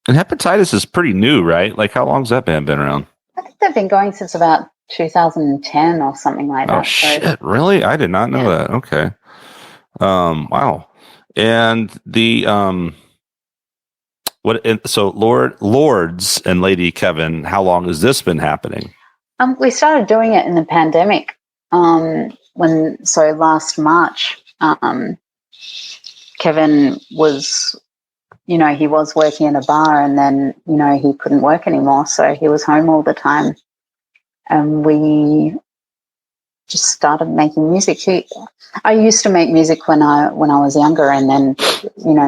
And hepa.titus is pretty new, right? Like, how long's that band been around? I think they've been going since about 2010 or something like that. Oh shit! Really? I did not know that. Okay. Wow. And the so Lords and Lady Kevin, how long has this been happening? We started doing it in the pandemic. Last March, Kevin was, he was working in a bar, and then, he couldn't work anymore. So he was home all the time. And we just started making music. I used to make music when I was younger, and then,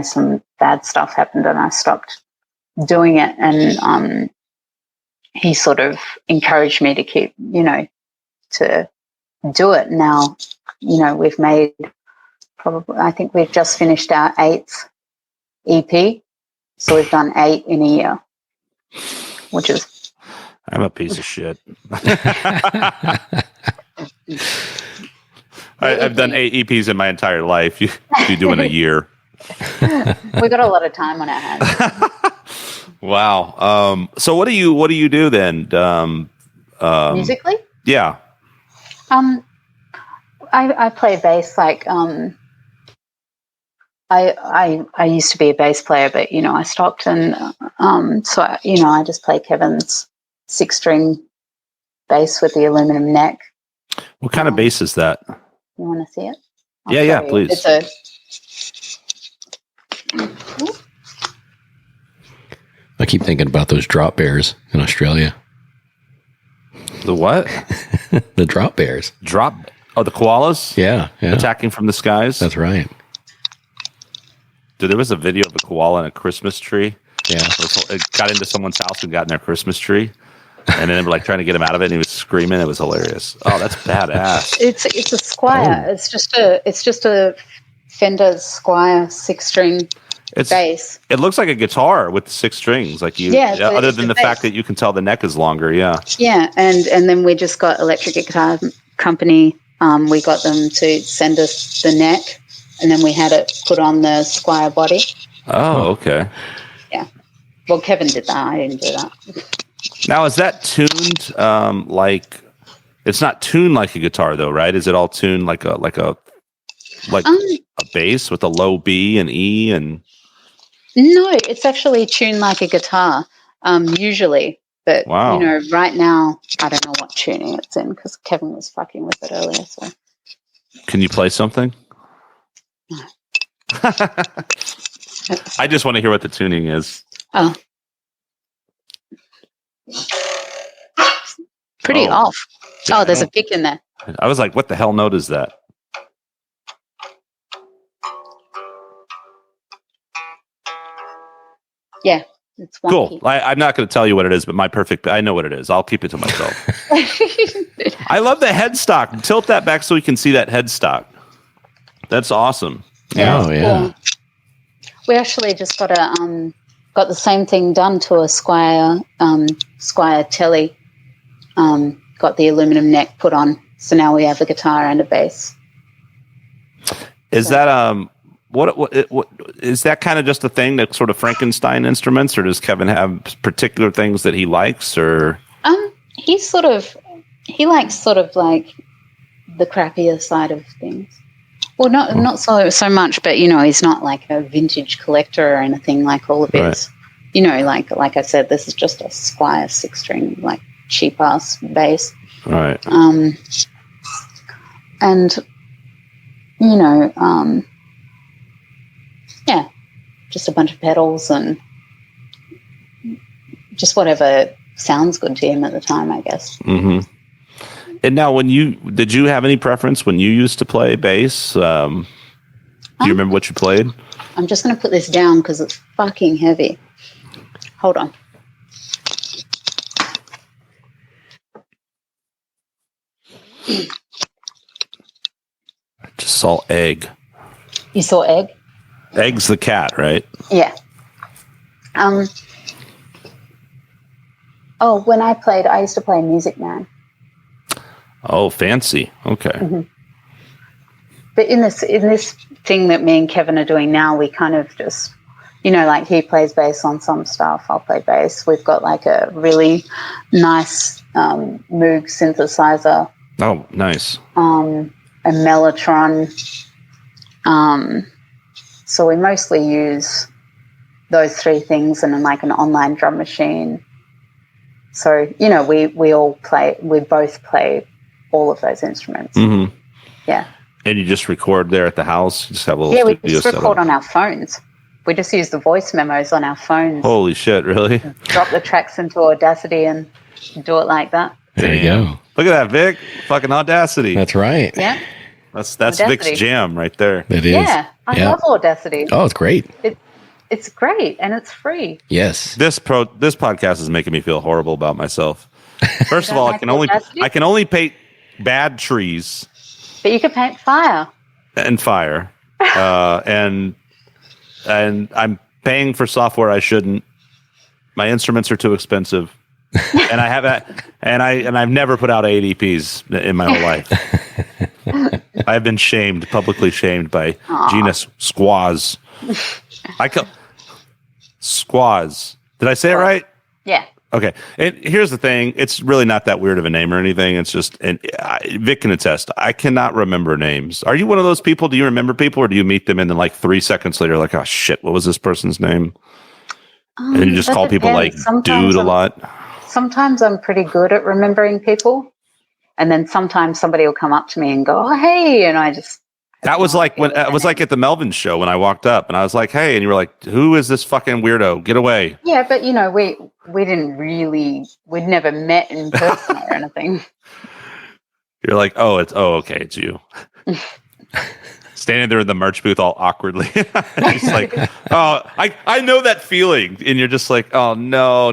some bad stuff happened and I stopped doing it. And he sort of encouraged me to keep, to do it. Now, we've made I think we've just finished our 8th EP. So we've done 8 in a year, which is... I'm a piece of shit. I've done 8 EPs in my entire life. You do in a year. We got a lot of time on our hands. Wow. So what do you do then? Musically? Yeah. I play bass. Like I used to be a bass player, but I stopped, and so I just play Kevin's 6-string bass with the aluminum neck. What kind of bass is that? You want to see it? Yeah, please. I keep thinking about those drop bears in Australia. The what? The drop bears. Oh, the koalas? Yeah. Attacking from the skies? That's right. Dude, there was a video of a koala in a Christmas tree. Yeah. It got into someone's house and got in their Christmas tree. And then they were like trying to get him out of it, and he was screaming. It was hilarious. Oh, that's badass. It's a Squire. Oh. It's just a Fender Squire 6-string bass. It looks like a guitar with 6 strings. Like other than the fact that you can tell the neck is longer. Yeah. Yeah, and then we just got Electric Guitar Company. We got them to send us the neck, and then we had it put on the Squire body. Oh, okay. Yeah. Well, Kevin did that. I didn't do that. Now, is that tuned like? It's not tuned like a guitar, though, right? Is it all tuned like a bass with a low B and E and? No, it's actually tuned like a guitar, usually. But wow. Right now I don't know what tuning it's in because Kevin was fucking with it earlier. So, can you play something? No. I just want to hear what the tuning is. Oh. Pretty off. Oh, there's a pick in there. I was like, what the hell note is that? Yeah, it's wonky. Cool. I'm not going to tell you what it is, but I know what it is. I'll keep it to myself. I love the headstock. Tilt that back so we can see that headstock. That's awesome. Yeah. Oh, yeah. Cool. We actually just got the same thing done to a Squire Telly, got the aluminum neck put on. So now we have a guitar and a bass. Is that what is that kind of just a thing that sort of Frankenstein instruments, or does Kevin have particular things that he likes, or? He likes sort of like the crappier side of things. Well, not so much, but he's not like a vintage collector or anything like all of his. Right. Like I said, this is just a Squier 6-string, like cheap ass bass. Right. And yeah, just a bunch of pedals and just whatever sounds good to him at the time, I guess. Mm-hmm. And now, did you have any preference when you used to play bass? Do you remember what you played? I'm just going to put this down because it's fucking heavy. Hold on. I just saw Egg. You saw Egg? Egg's the cat, right? Yeah. When I used to play Music Man. Oh, fancy. Okay. Mm-hmm. But in this thing that me and Kevin are doing now, we kind of just, like he plays bass on some stuff, I'll play bass. We've got like a really nice Moog synthesizer. Oh, nice. A Mellotron. So we mostly use those three things and then like an online drum machine. So, we both play all of those instruments. Mm-hmm. Yeah. And you just record there at the house? You just have a little studio studio we just record on our phones. We just use the voice memos on our phones. Holy shit, really? Drop the tracks into Audacity and do it like that. There you go. Look at that, Vic. Fucking Audacity. That's right. Yeah. That's Audacity. Vic's jam right there. It is. Yeah. I love Audacity. Oh, it's great. It's great and it's free. Yes. This podcast is making me feel horrible about myself. First of all, I can only paint bad trees. But you could paint fire. And fire. And I'm paying for software I shouldn't. My instruments are too expensive. And I've never put out ADPs in my whole life. I've been publicly shamed by Gina Skwoz. Skwoz. Did I say it right? Yeah. Okay. And here's the thing. It's really not that weird of a name or anything. It's just, Vic can attest, I cannot remember names. Are you one of those people? Do you remember people, or do you meet them and then like 3 seconds later, like, oh shit, what was this person's name? And then you just call people like dude a lot. Sometimes I'm pretty good at remembering people. And then sometimes somebody will come up to me and go, oh, hey. And I just. That was like when it was like at the Melvin show when I walked up and I was like, hey, and you were like, who is this fucking weirdo? Get away. Yeah, but we didn't really, we'd never met in person or anything. You're like, okay, it's you. Standing there in the merch booth all awkwardly. Just like, oh, I know that feeling. And you're just like, oh no,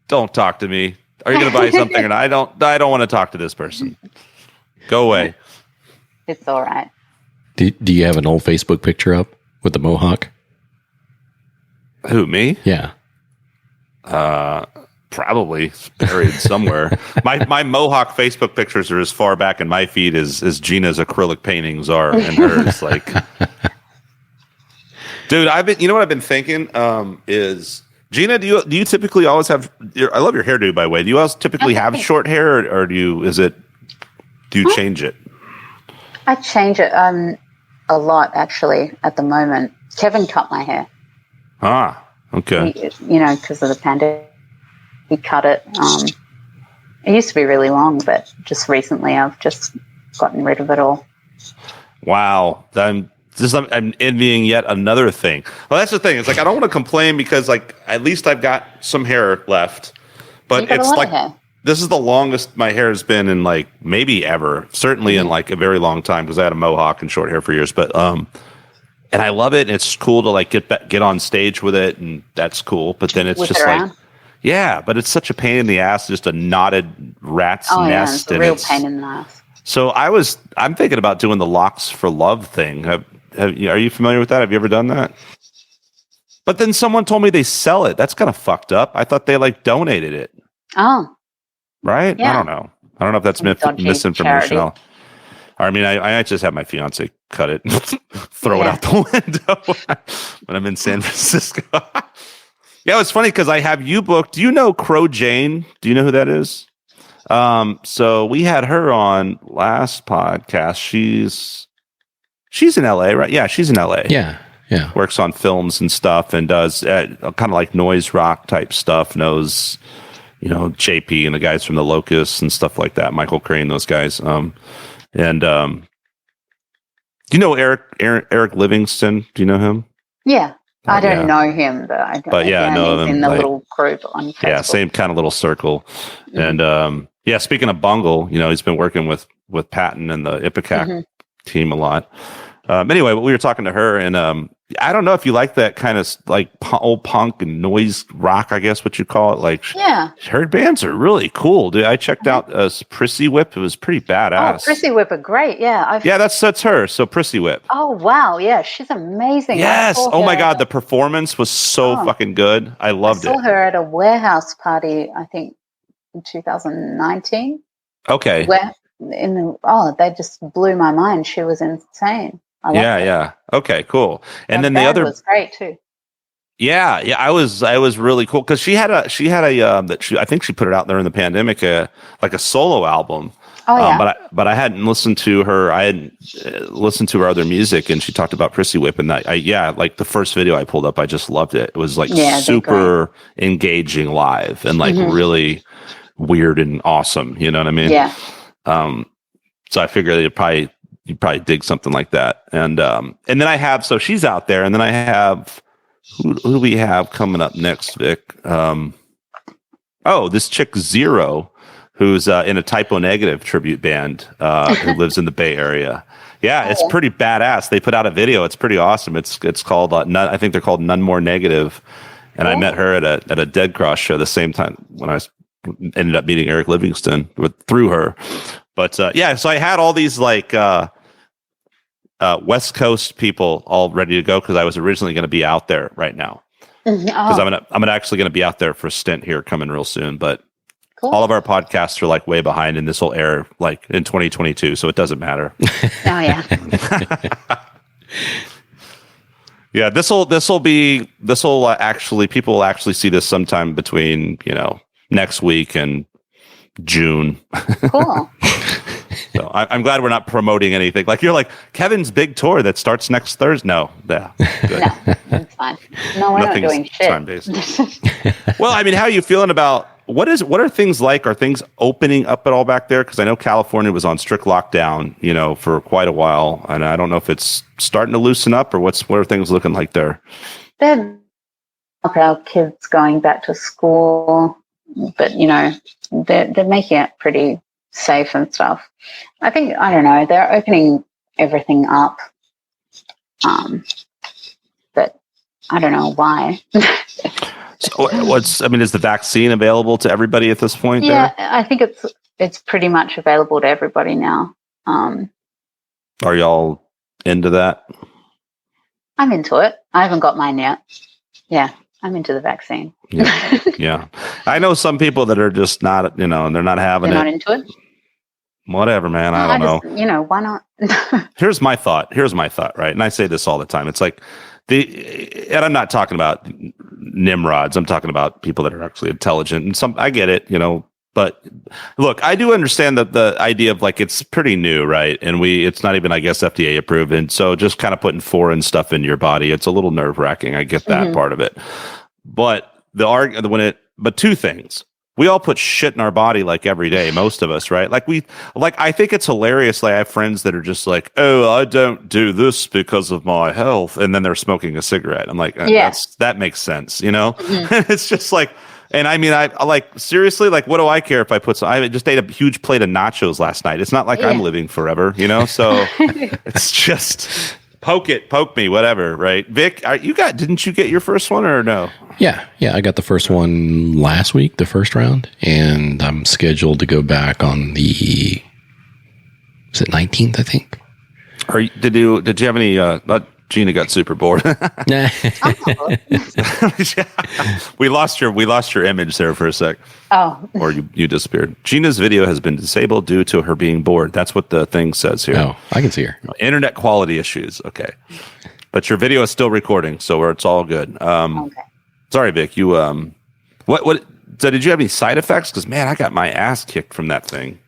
don't talk to me. Are you gonna buy something or not? I don't want to talk to this person. Go away. It's all right. Do you have an old Facebook picture up with the mohawk? Who, me? Yeah. Probably buried somewhere. My mohawk Facebook pictures are as far back in my feed as Gina's acrylic paintings are in hers. Like, dude, you know what I've been thinking is, Gina, do you typically always have? I love your hairdo, by the way. Do you always typically have short hair, or do you change it? I change it a lot actually at the moment. Kevin cut my hair. Ah, okay. Because of the pandemic, he cut it. It used to be really long, but just recently I've just gotten rid of it all. Wow, I'm envying yet another thing. Well, that's the thing. It's like I don't want to complain because like at least I've got some hair left, but it's like this is the longest my hair has been in like maybe ever. Certainly in like a very long time because I had a mohawk and short hair for years. But and I love it. And it's cool to like get on stage with it, and that's cool. But then it's just like, yeah, but it's such a pain in the ass, just a knotted rat's nest. Yeah, it's a real pain in the ass. So I'm thinking about doing the Locks for Love thing. Are you familiar with that? Have you ever done that? But then someone told me they sell it. That's kind of fucked up. I thought they like donated it. Oh. Right? Yeah. I don't know. I don't know if that's misinformation. I mean, I might just have my fiance cut it, throw it out the window when I'm in San Francisco. Yeah, it was funny because I have you booked. Do you know Crow Jane? Do you know who that is? So we had her on last podcast. She's in LA, right? Yeah, she's in LA. Yeah. Works on films and stuff and does kind of like noise rock type stuff. Knows, JP and the guys from the Locusts and stuff like that. Michael Crane, those guys. Do you know Eric Livingston? Do you know him? Yeah. I don't know him, but I don't know him. In the little group on Facebook. Yeah, same kind of little circle. Mm-hmm. And speaking of Bungle, he's been working with Patton and the Ipecac team a lot. Anyway, we were talking to her, and I don't know if you like that kind of like old punk and noise rock, I guess what you call it. Like, her bands are really cool, dude. I checked out Prissy Whip; it was pretty badass. Oh, Prissy Whip are great. Yeah, that's her. So Prissy Whip. Oh wow, yeah, she's amazing. Yes. Oh my God, the performance was so fucking good. I loved it. I saw her at a warehouse party, I think, in 2019. Okay. They just blew my mind. She was insane. Yeah. Okay, cool. And then the other was great too. Yeah. I was really cool because she had a I think she put it out there in the pandemic, like a solo album. Oh yeah. But I hadn't listened to her. I hadn't listened to her other music, and she talked about Prissy Whip, and like the first video I pulled up, I just loved it. It was like super engaging live and like really weird and awesome. You know what I mean? Yeah. So I figured you'd probably dig something like that. And then I have, so she's out there, and then I have, who do we have coming up next, Vic? This chick Zero, who's in a Typo Negative tribute band, who lives in the Bay Area. Yeah, it's pretty badass. They put out a video. It's pretty awesome. It's called, I think they're called None More Negative. And I met her at a Dead Cross show the same time when I ended up meeting Eric Livingston through her. But so I had all these like West Coast people all ready to go because I was originally going to be out there right now. Because I'm actually going to be out there for a stint here coming real soon. But all of our podcasts are like way behind, and this will air like in 2022, so it doesn't matter. Oh yeah. Yeah, this will actually, people will actually see this sometime between next week and June. Cool. So I'm glad we're not promoting anything. Like you're like Kevin's big tour that starts next Thursday. No, good. No, it's fine. No, we're not doing shit. Time-based. Well, I mean, how are you feeling about what are things like? Are things opening up at all back there? Because I know California was on strict lockdown, for quite a while, and I don't know if it's starting to loosen up or what are things looking like there? Our kids going back to school, but they're making it pretty safe and stuff. I think, I don't know, they're opening everything up, but I don't know why. So is the vaccine available to everybody at this point? Yeah, there? I think it's pretty much available to everybody now. Are y'all into that? I'm into it. I haven't got mine yet. Yeah, I'm into the vaccine. Yeah. I know some people that are just not, they're not having They're not into it? Whatever, man. I don't know. Why not? Here's my thought, right? And I say this all the time. It's like, and I'm not talking about nimrods. I'm talking about people that are actually intelligent. And I get it, but look, I do understand that the idea of like, it's pretty new, right? And it's not even, I guess, FDA approved. And so just kind of putting foreign stuff in your body, it's a little nerve wracking. I get that part of it. But but two things. We all put shit in our body like every day, most of us, right? I think it's hilarious. Like I have friends that are just like, oh, I don't do this because of my health. And then they're smoking a cigarette. I'm like, that makes sense, It's just like, and I mean, I like, seriously, like, what do I care if I I just ate a huge plate of nachos last night. It's not like I'm living forever, So it's just poke me, whatever, right? Vic, didn't you get your first one or no? Yeah, I got the first one last week, the first round, and I'm scheduled to go back on the 19th, I think. Did you have any Gina got super bored. Oh. We lost your image there for a sec. Oh. Or you disappeared. Gina's video has been disabled due to her being bored. That's what the thing says here. Oh, I can see her. Internet quality issues. Okay. But your video is still recording, so it's all good. Okay. Sorry, Vic. You what so did you have any side effects? Because man, I got my ass kicked from that thing.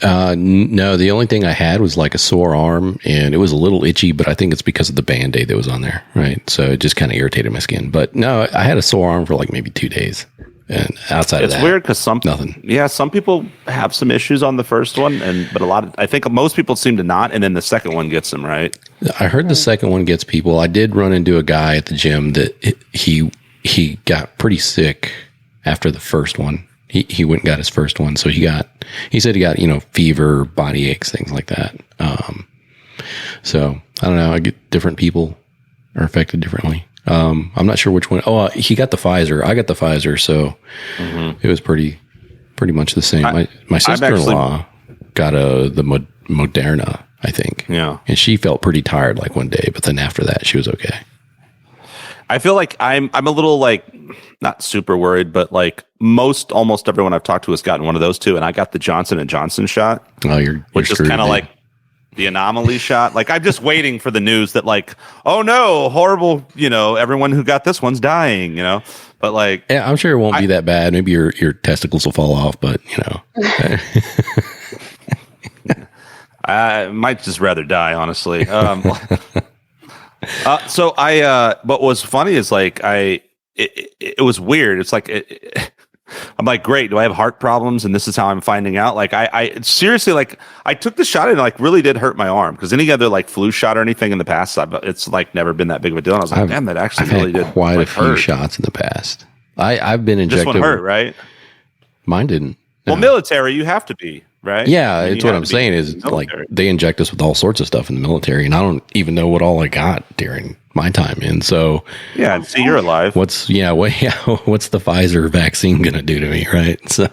No, the only thing I had was like a sore arm, and it was a little itchy, but I think it's because of the Band-Aid that was on there, right? So it just kind of irritated my skin. But no, I had a sore arm for like maybe 2 days, and outside of that, it's weird because nothing. Yeah, some people have some issues on the first one, but I think most people seem to not, and then the second one gets them, right? I heard the second one gets people. I did run into a guy at the gym that he got pretty sick after the first one. He went and got his first one. So he said he got, fever, body aches, things like that. So I don't know. I get different people are affected differently. I'm not sure which one. Oh, he got the Pfizer. I got the Pfizer. So it was pretty much the same. My sister-in-law got the Moderna, I think. Yeah. And she felt pretty tired like one day, but then after that she was okay. I feel like I'm a little like not super worried, but like almost everyone I've talked to has gotten one of those two, and I got the Johnson & Johnson shot. Oh, which is kind of like the anomaly shot. Like I'm just waiting for the news that like, oh no, horrible, everyone who got this one's dying, But like, yeah, I'm sure it won't be that bad. Maybe your testicles will fall off, but I might just rather die, honestly. So what was funny is like it was weird. It's like I'm like, great. Do I have heart problems? And this is how I'm finding out. Like I seriously, like I took the shot and it like really did hurt my arm, because any other like flu shot or anything in the past, it's like never been that big of a deal. And I was like, damn, that actually really did quite like, a few shots in the past. I've been injected. This one hurt, right? Mine didn't. No. Well, military, you have to be. Right? Yeah, it's what I'm saying is like they inject us with all sorts of stuff in the military, and I don't even know what all I got during my time in. So yeah, see, you're alive. What's the Pfizer vaccine gonna do to me, right? So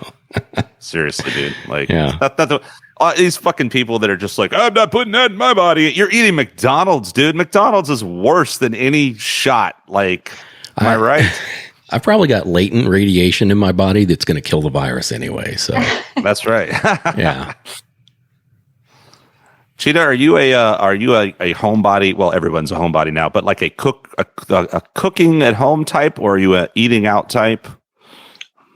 seriously, dude, like yeah, these fucking people that are just like, I'm not putting that in my body. You're eating McDonald's, dude. McDonald's is worse than any shot. Like, am I right? I've probably got latent radiation in my body that's going to kill the virus anyway. So that's right. Yeah. Cheetah, are you a homebody? Well, everyone's a homebody now, but like a cooking at home type, or are you a eating out type?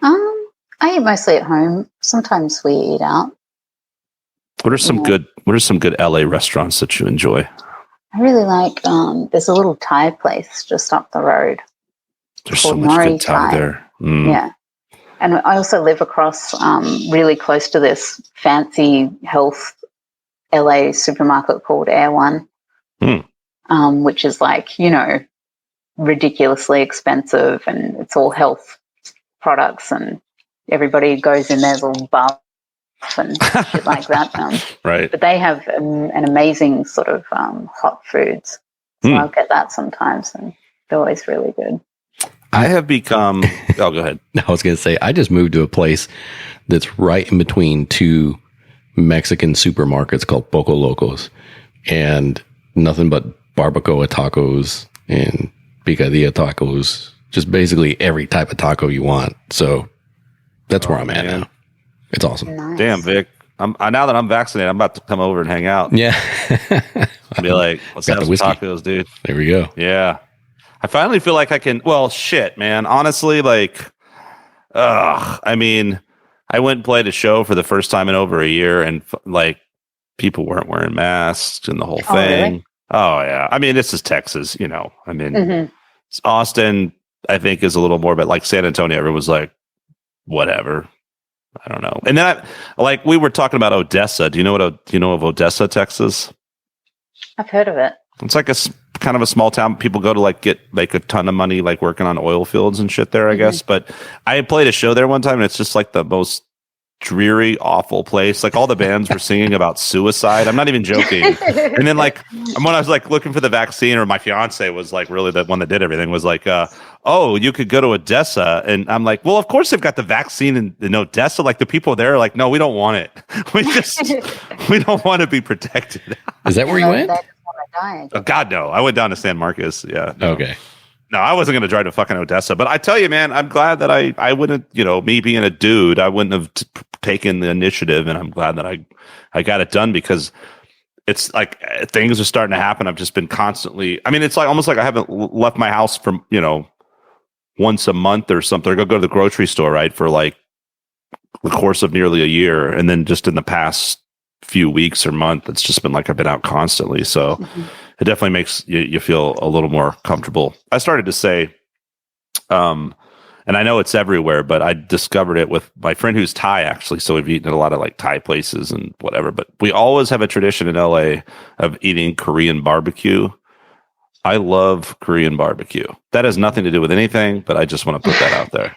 I eat mostly at home. Sometimes we eat out. What are some good LA restaurants that you enjoy? I really like. There's a little Thai place just up the road. There's so much good Thai there. Mm. Yeah. And I also live across, really close to this fancy health LA supermarket called Air One, which is like, ridiculously expensive, and it's all health products, and everybody goes in there all buff and shit like that. Right. But they have an amazing sort of hot foods. So I'll get that sometimes, and they're always really good. I have become. Oh, go ahead. I was going to say, I just moved to a place that's right in between two Mexican supermarkets called Poco Locos, and nothing but barbacoa tacos and picadilla tacos. Just basically every type of taco you want. So that's where I'm at now. It's awesome. Nice. Damn, Vic. Now that I'm vaccinated, I'm about to come over and hang out. Yeah. I'll be like, let's have some tacos, dude. There we go. Yeah. I finally feel like I can. Well, shit, man. Honestly, like, I mean, I went and played a show for the first time in over a year, and like, people weren't wearing masks and the whole thing. Really? Oh, yeah. I mean, this is Texas, I mean, Austin, I think, is a little more, but like San Antonio, everyone was like, whatever. I don't know. And then, we were talking about Odessa. Do you know of Odessa, Texas? I've heard of it. It's like a kind of a small town. People go to get a ton of money, working on oil fields and shit there, I guess. But I played a show there one time, and it's just like the most dreary, awful place. Like all the bands were singing about suicide. I'm not even joking. And then when I was looking for the vaccine, or my fiance was really the one that did everything, was oh, you could go to Odessa. And I'm like, well, of course they've got the vaccine in Odessa. The people there are like, no, we don't want it. We don't want to be protected. Is that where you went? die. Oh, God, no. I went down to San Marcos. Yeah. No. Okay. No, I wasn't going to drive to fucking Odessa. But I tell you, man, I'm glad that I wouldn't, me being a dude, I wouldn't have taken the initiative. And I'm glad that I got it done because it's like things are starting to happen. I've just been constantly, it's like almost like I haven't left my house for, once a month or something. I go to the grocery store, right, for like the course of nearly a year. And then just in the past few weeks or month, it's just been like I've been out constantly. So it definitely makes you feel a little more comfortable. I started to say, and I know it's everywhere, but I discovered it with my friend who's Thai, actually. So we've eaten at a lot of like Thai places and whatever, but we always have a tradition in LA of eating Korean barbecue. I love Korean barbecue. That has nothing to do with anything, but I just want to put that out there.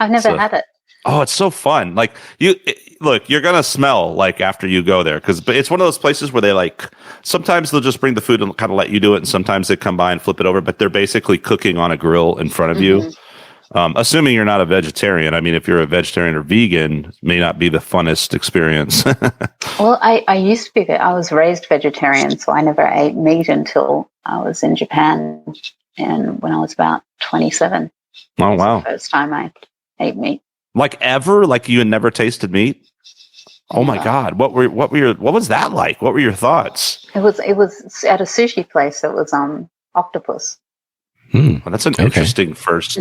I've never had it. Oh, it's so fun. Like look, you're going to smell like after you go there. But it's one of those places where they like, sometimes they'll just bring the food and kind of let you do it. And sometimes they come by and flip it over, but they're basically cooking on a grill in front of you. Assuming you're not a vegetarian. If you're a vegetarian or vegan, it may not be the funnest experience. Well, I used to be I was raised vegetarian, so I never ate meat until I was in Japan, and when I was about 27. Oh, wow. The first time I ate meat. Like ever? Like you had never tasted meat? Oh my God. What was that like? What were your thoughts? It was at a sushi place. It was octopus. Well, that's an interesting first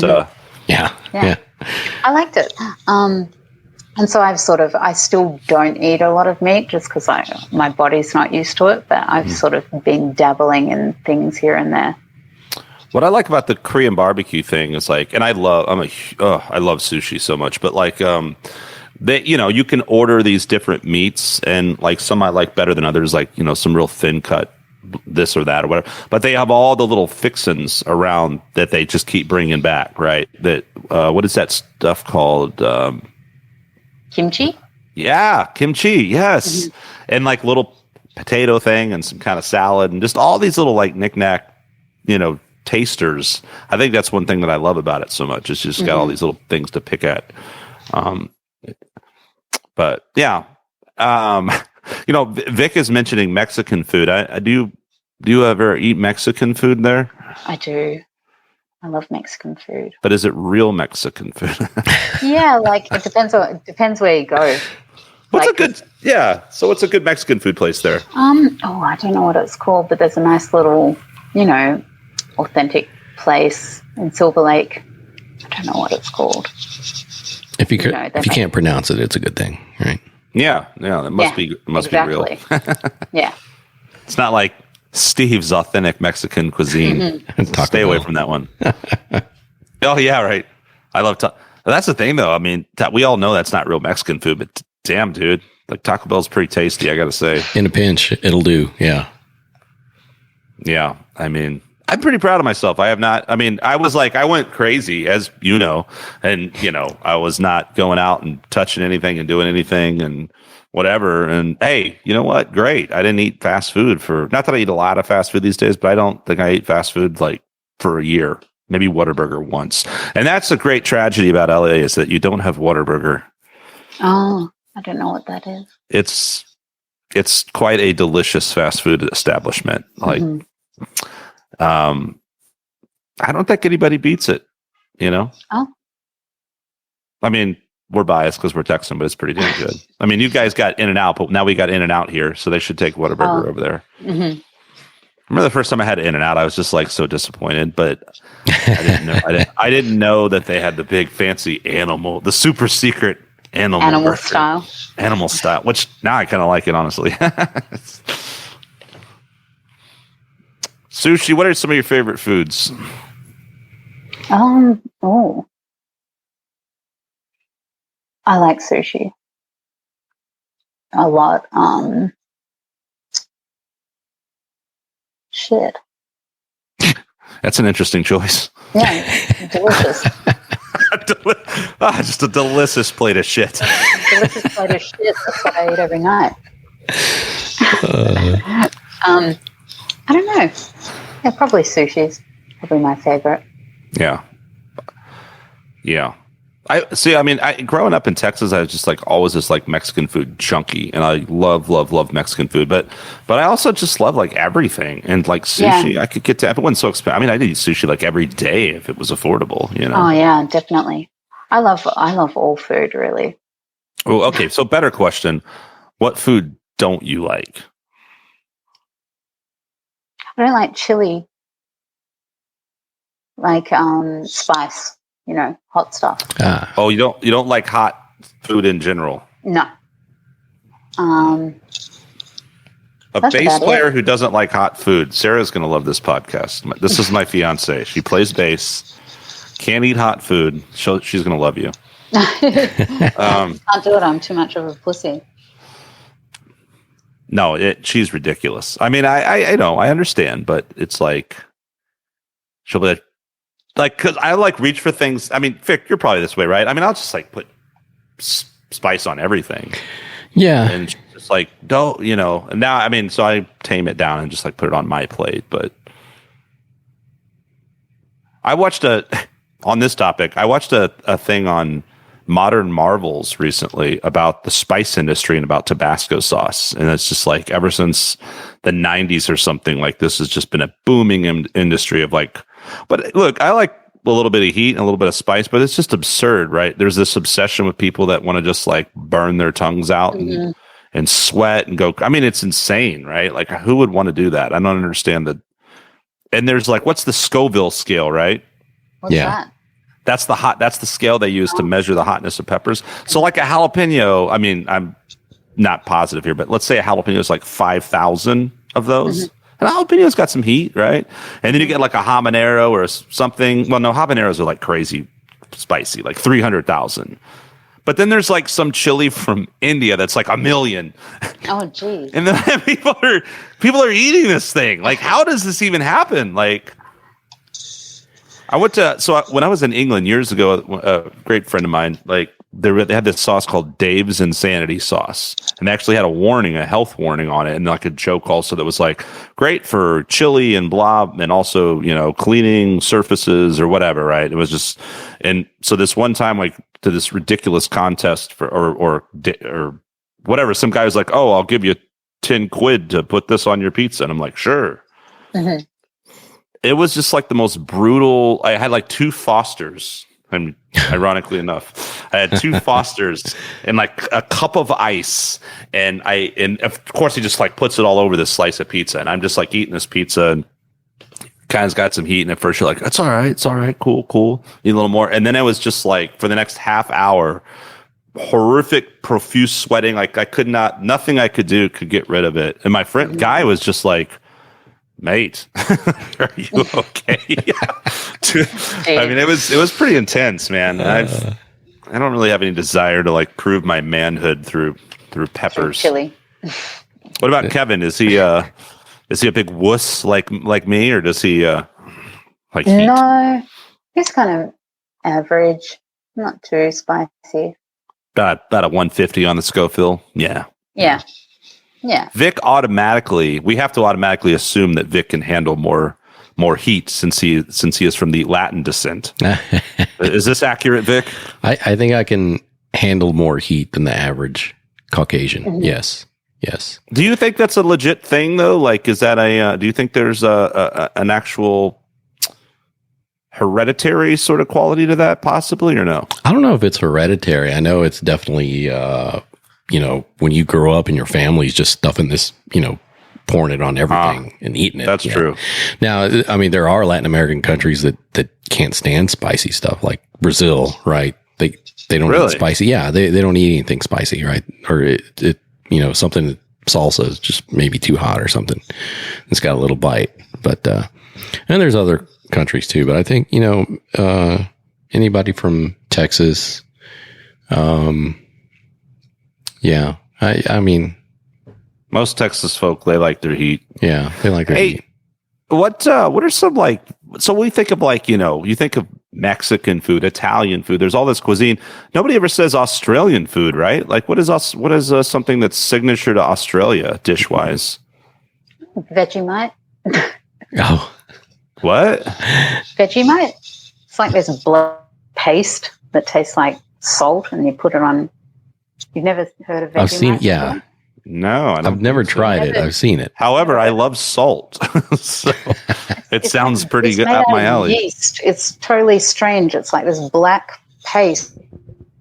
Yeah. I liked it. And so I still don't eat a lot of meat just because my body's not used to it, but I've sort of been dabbling in things here and there. What I like about the Korean barbecue thing is like, and I love sushi so much, but like, you can order these different meats and like some I like better than others, like, some real thin cut this or that or whatever, but they have all the little fixins around that they just keep bringing back, right? That what is that stuff called? Kimchi? Yeah, kimchi, yes. And like little potato thing and some kind of salad and just all these little like knickknack, tasters. I think that's one thing that I love about it so much. It's just got all these little things to pick at. But yeah, Vic is mentioning Mexican food. Do you ever eat Mexican food there? I do. I love Mexican food. But is it real Mexican food? Yeah, like it depends where you go. So what's a good Mexican food place there? I don't know what it's called, but there's a nice little, authentic place in Silver Lake. I don't know what it's called. If you can't pronounce it, it's a good thing, right? Yeah, that must be real. Yeah. It's not like Steve's authentic Mexican cuisine. Stay away from that one. Oh yeah, right. I love that's the thing though. We all know that's not real Mexican food, but damn, dude, like Taco Bell's pretty tasty, I gotta say. In a pinch, it'll do. Yeah. Yeah. I'm pretty proud of myself. I have not, I went crazy, as you know, and, I was not going out and touching anything and doing anything and whatever. And hey, you know what? Great. I didn't eat fast food not that I eat a lot of fast food these days, but I don't think I ate fast food like for a year, maybe Whataburger once. And that's a great tragedy about LA is that you don't have Whataburger. Oh, I don't know what that is. It's quite a delicious fast food establishment. Like, I don't think anybody beats it, Oh. We're biased because we're Texan, but it's pretty damn good. You guys got In-N-Out, but now we got In-N-Out here, so they should take Whataburger over there. Mm-hmm. Remember the first time I had In-N-Out, I was just like so disappointed, but I didn't know that they had the big fancy the super secret animal style. Animal style, which now I kind of like it, honestly. Sushi, what are some of your favorite foods? I like sushi a lot. Shit. That's an interesting choice. Yeah, delicious. Just a delicious plate of shit. Delicious plate of shit. That's what I eat every night. I don't know. Yeah, probably sushi's probably my favorite. Yeah. I see. I mean, growing up in Texas, I was just like always this like Mexican food junkie, and I love Mexican food. But I also just love like everything, and like sushi. Yeah. I could get to. It wasn't so expensive. I mean, I'd eat sushi like every day if it was affordable. You know. Oh yeah, definitely. I love all food, really. Oh, okay. So better question: what food don't you like? I don't like chili, like spice. You know, hot stuff. Oh, you don't like hot food in general? No. A bass player who doesn't like hot food. Sarah's going to love this podcast. This is my fiance. She plays bass. Can't eat hot food. She's going to love you. Can't do it. I'm too much of a pussy. No, she's ridiculous. I mean, I know, I understand, but it's like she'll be like, because I like reach for things. I mean, Vic, you're probably this way, right? I mean, I'll just like put spice on everything. Yeah. And just like, don't, you know, and now, I mean, so I tame it down and just like put it on my plate. But I watched on this topic, I watched a thing on Modern Marvels recently about the spice industry and about Tabasco sauce. And it's just like ever since the 90s or something, like this has just been a booming industry of like, but look, I like a little bit of heat and a little bit of spice, but it's just absurd, right? There's this obsession with people that want to just like burn their tongues out and sweat and go. I mean, it's insane, right? Like who would want to do that? I don't understand that. And there's like, what's the Scoville scale, right? What's that? That's the scale they use to measure the hotness of peppers. So like a jalapeno, I mean, I'm not positive here, but let's say a jalapeno is like 5,000 of those. And a jalapeno's got some heat, right? And then you get like a habanero or something. Well, no, habaneros are like crazy spicy, like 300,000. But then there's like some chili from India that's like 1 million. Oh, geez. And then people are eating this thing. Like, how does this even happen? Like, when I was in England years ago, a great friend of mine, like they had this sauce called Dave's Insanity sauce, and they actually had a health warning on it, and like a joke also that was like great for chili and blah, and also, you know, cleaning surfaces or whatever, right? It was just, and so this one time, like to this ridiculous contest for or whatever, some guy was like, "Oh, I'll give you 10 quid to put this on your pizza," and I'm like, "Sure." It was just like the most brutal. I had like 2 Fosters, and ironically enough, I had 2 Fosters and like a cup of ice, and of course he just like puts it all over this slice of pizza, and I'm just like eating this pizza, and kind of got some heat, and at first you're like, it's all right, cool, need a little more, and then it was just like for the next half hour, horrific, profuse sweating. Like nothing I could do could get rid of it, and my friend guy was just like, "Mate, are you okay?" I mean, it was pretty intense, man. I don't really have any desire to like prove my manhood through peppers. Chili. What about Kevin? Is he a big wuss like me, or does he like heat? No, he's kind of average, not too spicy. About a 150 on the Scoville. Yeah. Vic we have to automatically assume that Vic can handle more heat since he is from the Latin descent. Is this accurate, Vic? I think I can handle more heat than the average Caucasian. Yes. Do you think that's a legit thing though? Like, is that do you think there's an actual hereditary sort of quality to that possibly, or no? I don't know if it's hereditary. I know it's definitely, you know, when you grow up and your family's just stuffing this, you know, pouring it on everything and eating it. That's true. Now, I mean, there are Latin American countries that can't stand spicy stuff, like Brazil, right? They don't eat spicy. Yeah, they don't eat anything spicy, right? Or it you know, something salsa is just maybe too hot or something. It's got a little bite. But and there's other countries too, but I think, you know, anybody from Texas, yeah, I mean, most Texas folk, they like their heat. Yeah, they like their heat. What are some like? So we think of like, you know, you think of Mexican food, Italian food. There's all this cuisine. Nobody ever says Australian food, right? Like, what is something that's signature to Australia dish wise? Vegemite. Oh, what? Vegemite. It's like this blood paste. that tastes like salt, and you put it on. You've never heard of Vegemite? I've seen, yeah. No, I've never tried it. I've seen it. However, I love salt, so it sounds pretty good up my alley. Yeast. It's totally strange. It's like this black paste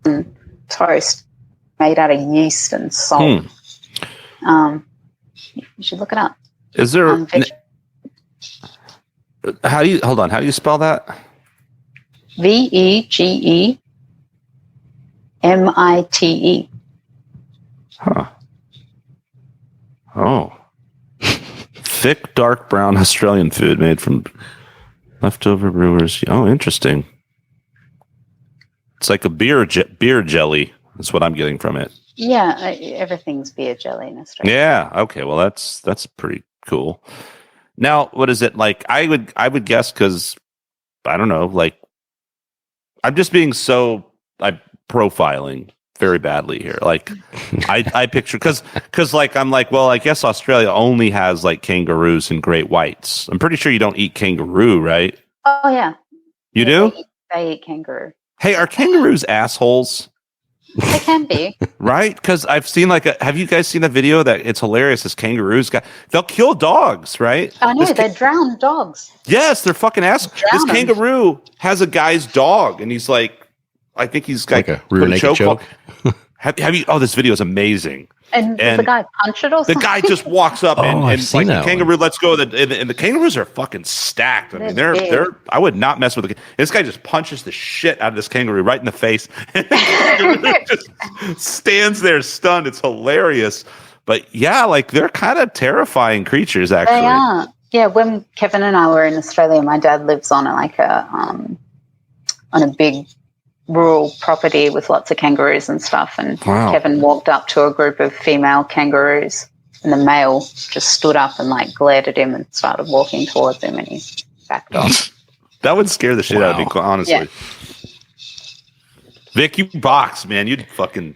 and toast made out of yeast and salt. You should look it up. Is there? How do you spell that? Vegemite. Huh. Oh. Thick, dark brown Australian food made from leftover brewers. Oh, interesting. It's like a beer jelly. That's what I'm getting from it. Yeah, everything's beer jelly in Australia. Yeah. Okay. Well, that's pretty cool. Now, what is it like? I would guess, because I don't know. Like, I'm just being I'm profiling very badly here. Like, I picture because like I'm like, well, I guess Australia only has like kangaroos and great whites. I'm pretty sure you don't eat kangaroo, right? Oh yeah, you do. They eat kangaroo. Hey, are kangaroos assholes? They can be. Right? Because I've seen have you guys seen the video that it's hilarious? This kangaroos they'll kill dogs, right? I know, they drown dogs. Yes, they're fucking assholes. This kangaroo has a guy's dog, and he's like, I think he's like a rear naked choke. Have you? Oh, this video is amazing. And the guy punch it or something? The guy just walks up and like the kangaroo one. lets go. And the kangaroos are fucking stacked. I mean, they're. I would not mess with this guy. Just punches the shit out of this kangaroo right in the face. And the kangaroo just stands there stunned. It's hilarious. But yeah, like they're kind of terrifying creatures. Actually, they are. Yeah, when Kevin and I were in Australia, my dad lives on a big rural property with lots of kangaroos and stuff, and Kevin walked up to a group of female kangaroos, and the male just stood up and like glared at him and started walking towards him, and he backed off. That would scare the shit out of me, honestly. Yeah. Vic, you box, man. You'd fucking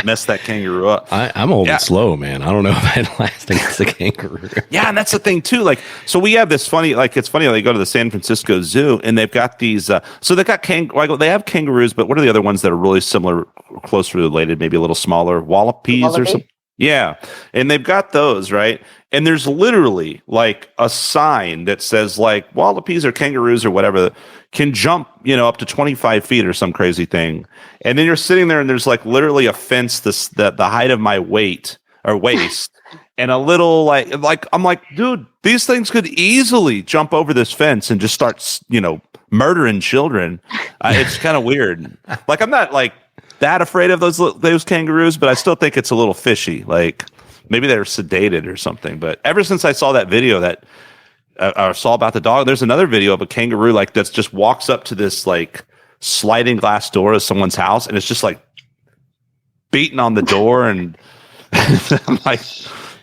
mess that kangaroo up. I'm old and slow, man. I don't know if I'd last against a kangaroo. Yeah, and that's the thing too. Like, so we have this funny, like, it's funny. They go to the San Francisco Zoo, and they've got these. So they've got they have kangaroos, but what are the other ones that are really similar, closely related, maybe a little smaller? Wallabies or something. Yeah, and they've got those, right? And there's literally like a sign that says like wallabies or kangaroos or whatever can jump, up to 25 feet or some crazy thing. And then you're sitting there and there's like literally a fence the height of my waist and a little like I'm like, dude, these things could easily jump over this fence and just start, murdering children. It's kind of weird. Like, I'm not like that afraid of those kangaroos, but I still think it's a little fishy. Like, maybe they're sedated or something. But ever since I saw that video that I saw about the dog, there's another video of a kangaroo like that just walks up to this like sliding glass door of someone's house, and it's just like beating on the door, and I'm like,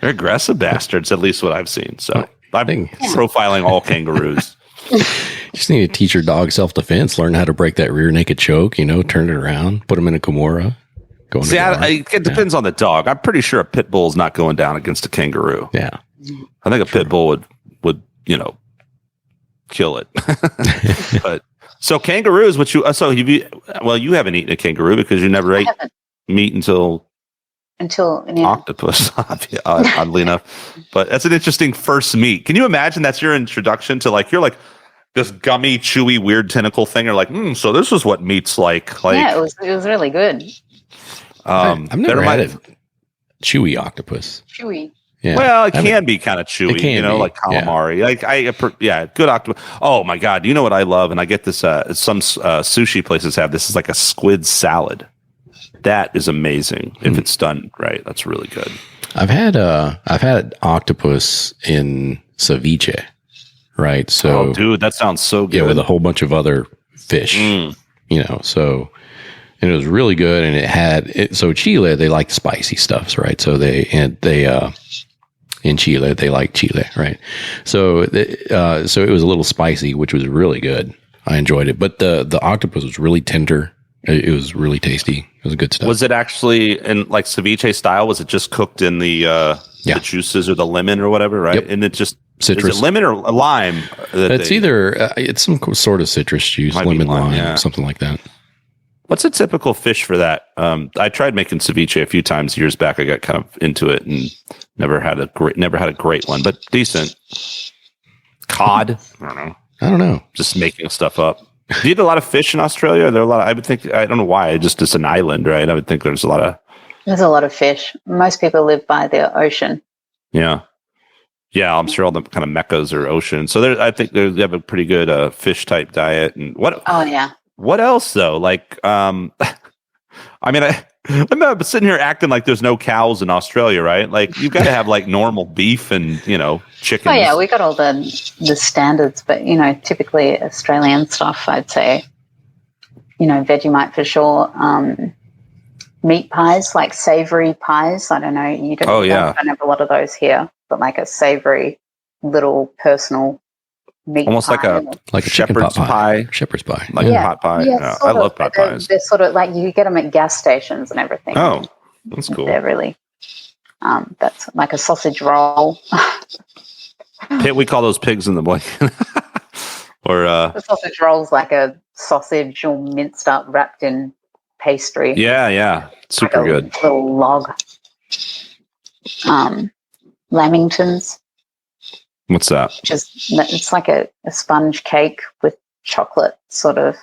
they're aggressive bastards, at least what I've seen. So I'm profiling all kangaroos. You just need to teach your dog self-defense, learn how to break that rear naked choke, turn it around, put them in a Kimura. It depends on the dog. I'm pretty sure a pit bull is not going down against a kangaroo. Yeah. I think a pit bull would kill it. But so kangaroos, you haven't eaten a kangaroo because you never ate meat until octopus, oddly enough. But that's an interesting first meat. Can you imagine that's your introduction to you're like this gummy, chewy, weird tentacle thing? Or like, so this is what meat's like. Yeah, it was really good. I've never had a chewy octopus. Chewy. Yeah. Well, it can be kind of chewy, like calamari. Yeah. Good octopus. Oh my God. You know what I love? And I get this, some sushi places have this, is like a squid salad. That is amazing. If it's done right. That's really good. I've had octopus in ceviche, right? So, dude, that sounds so good. Yeah, with a whole bunch of other fish, so, and it was really good. And it had, so Chile, they like spicy stuffs, right? So in Chile, they like chile, right? So it was a little spicy, which was really good. I enjoyed it, but the octopus was really tender. It was really tasty. It was good stuff. Was it actually in like ceviche style? Was it just cooked in the juices or the lemon or whatever, right? Yep. And it just citrus. Is it lemon or lime? It's either it's some sort of citrus juice, lemon, lime, something like that. What's a typical fish for that? I tried making ceviche a few times years back. I got kind of into it and never had a great one, but decent. Cod? I don't know. Just making stuff up. Do you eat a lot of fish in Australia? There are a lot. I would think. I don't know why. It's an island, right? I would think there's a lot of fish. Most people live by the ocean. Yeah. Yeah, I'm sure all the kind of meccas are ocean. So I think they have a pretty good fish type diet. And what? Oh yeah. What else though? Like, I mean, I'm not sitting here acting like there's no cows in Australia, right? Like, you've got to have like normal beef and chickens. Oh yeah, we got all the standards, but typically Australian stuff. I'd say, Vegemite for sure. Meat pies, like savory pies. I don't know. You don't. Oh yeah. I don't have a lot of those here, but like a savory little personal meat almost pie. like a shepherd's pie. Shepherd's pie. Like pot pie. Yeah, I love pot pies. They're sort of like you get them at gas stations and everything. Oh, that's cool. They're really, that's like a sausage roll. We call those pigs in the blanket. Or the sausage roll's like a sausage all minced up, wrapped in pastry. Yeah. Super like good. Little log. Lamingtons. What's that? It's like a sponge cake with chocolate, sort of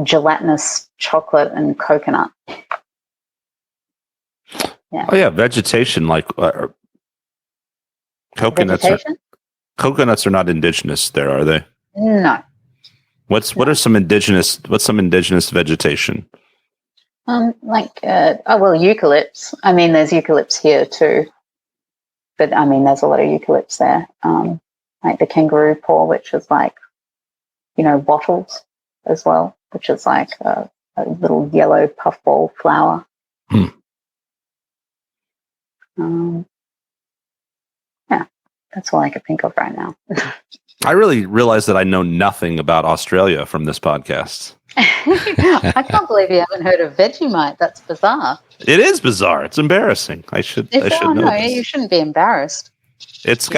gelatinous chocolate and coconut. Yeah. Oh yeah, vegetation like coconuts. Coconuts are not indigenous there, are they? No. What's some indigenous vegetation? Eucalypts. I mean, there's eucalypts here too. But I mean, there's a lot of eucalypts there. Like the kangaroo paw, which is like, wattles as well, which is like a little yellow puffball flower. Yeah, that's all I could think of right now. I really realized that I know nothing about Australia from this podcast. I can't believe you haven't heard of Vegemite. That's bizarre. It is bizarre. It's embarrassing. I should know this. You shldn't be embarrassed. It's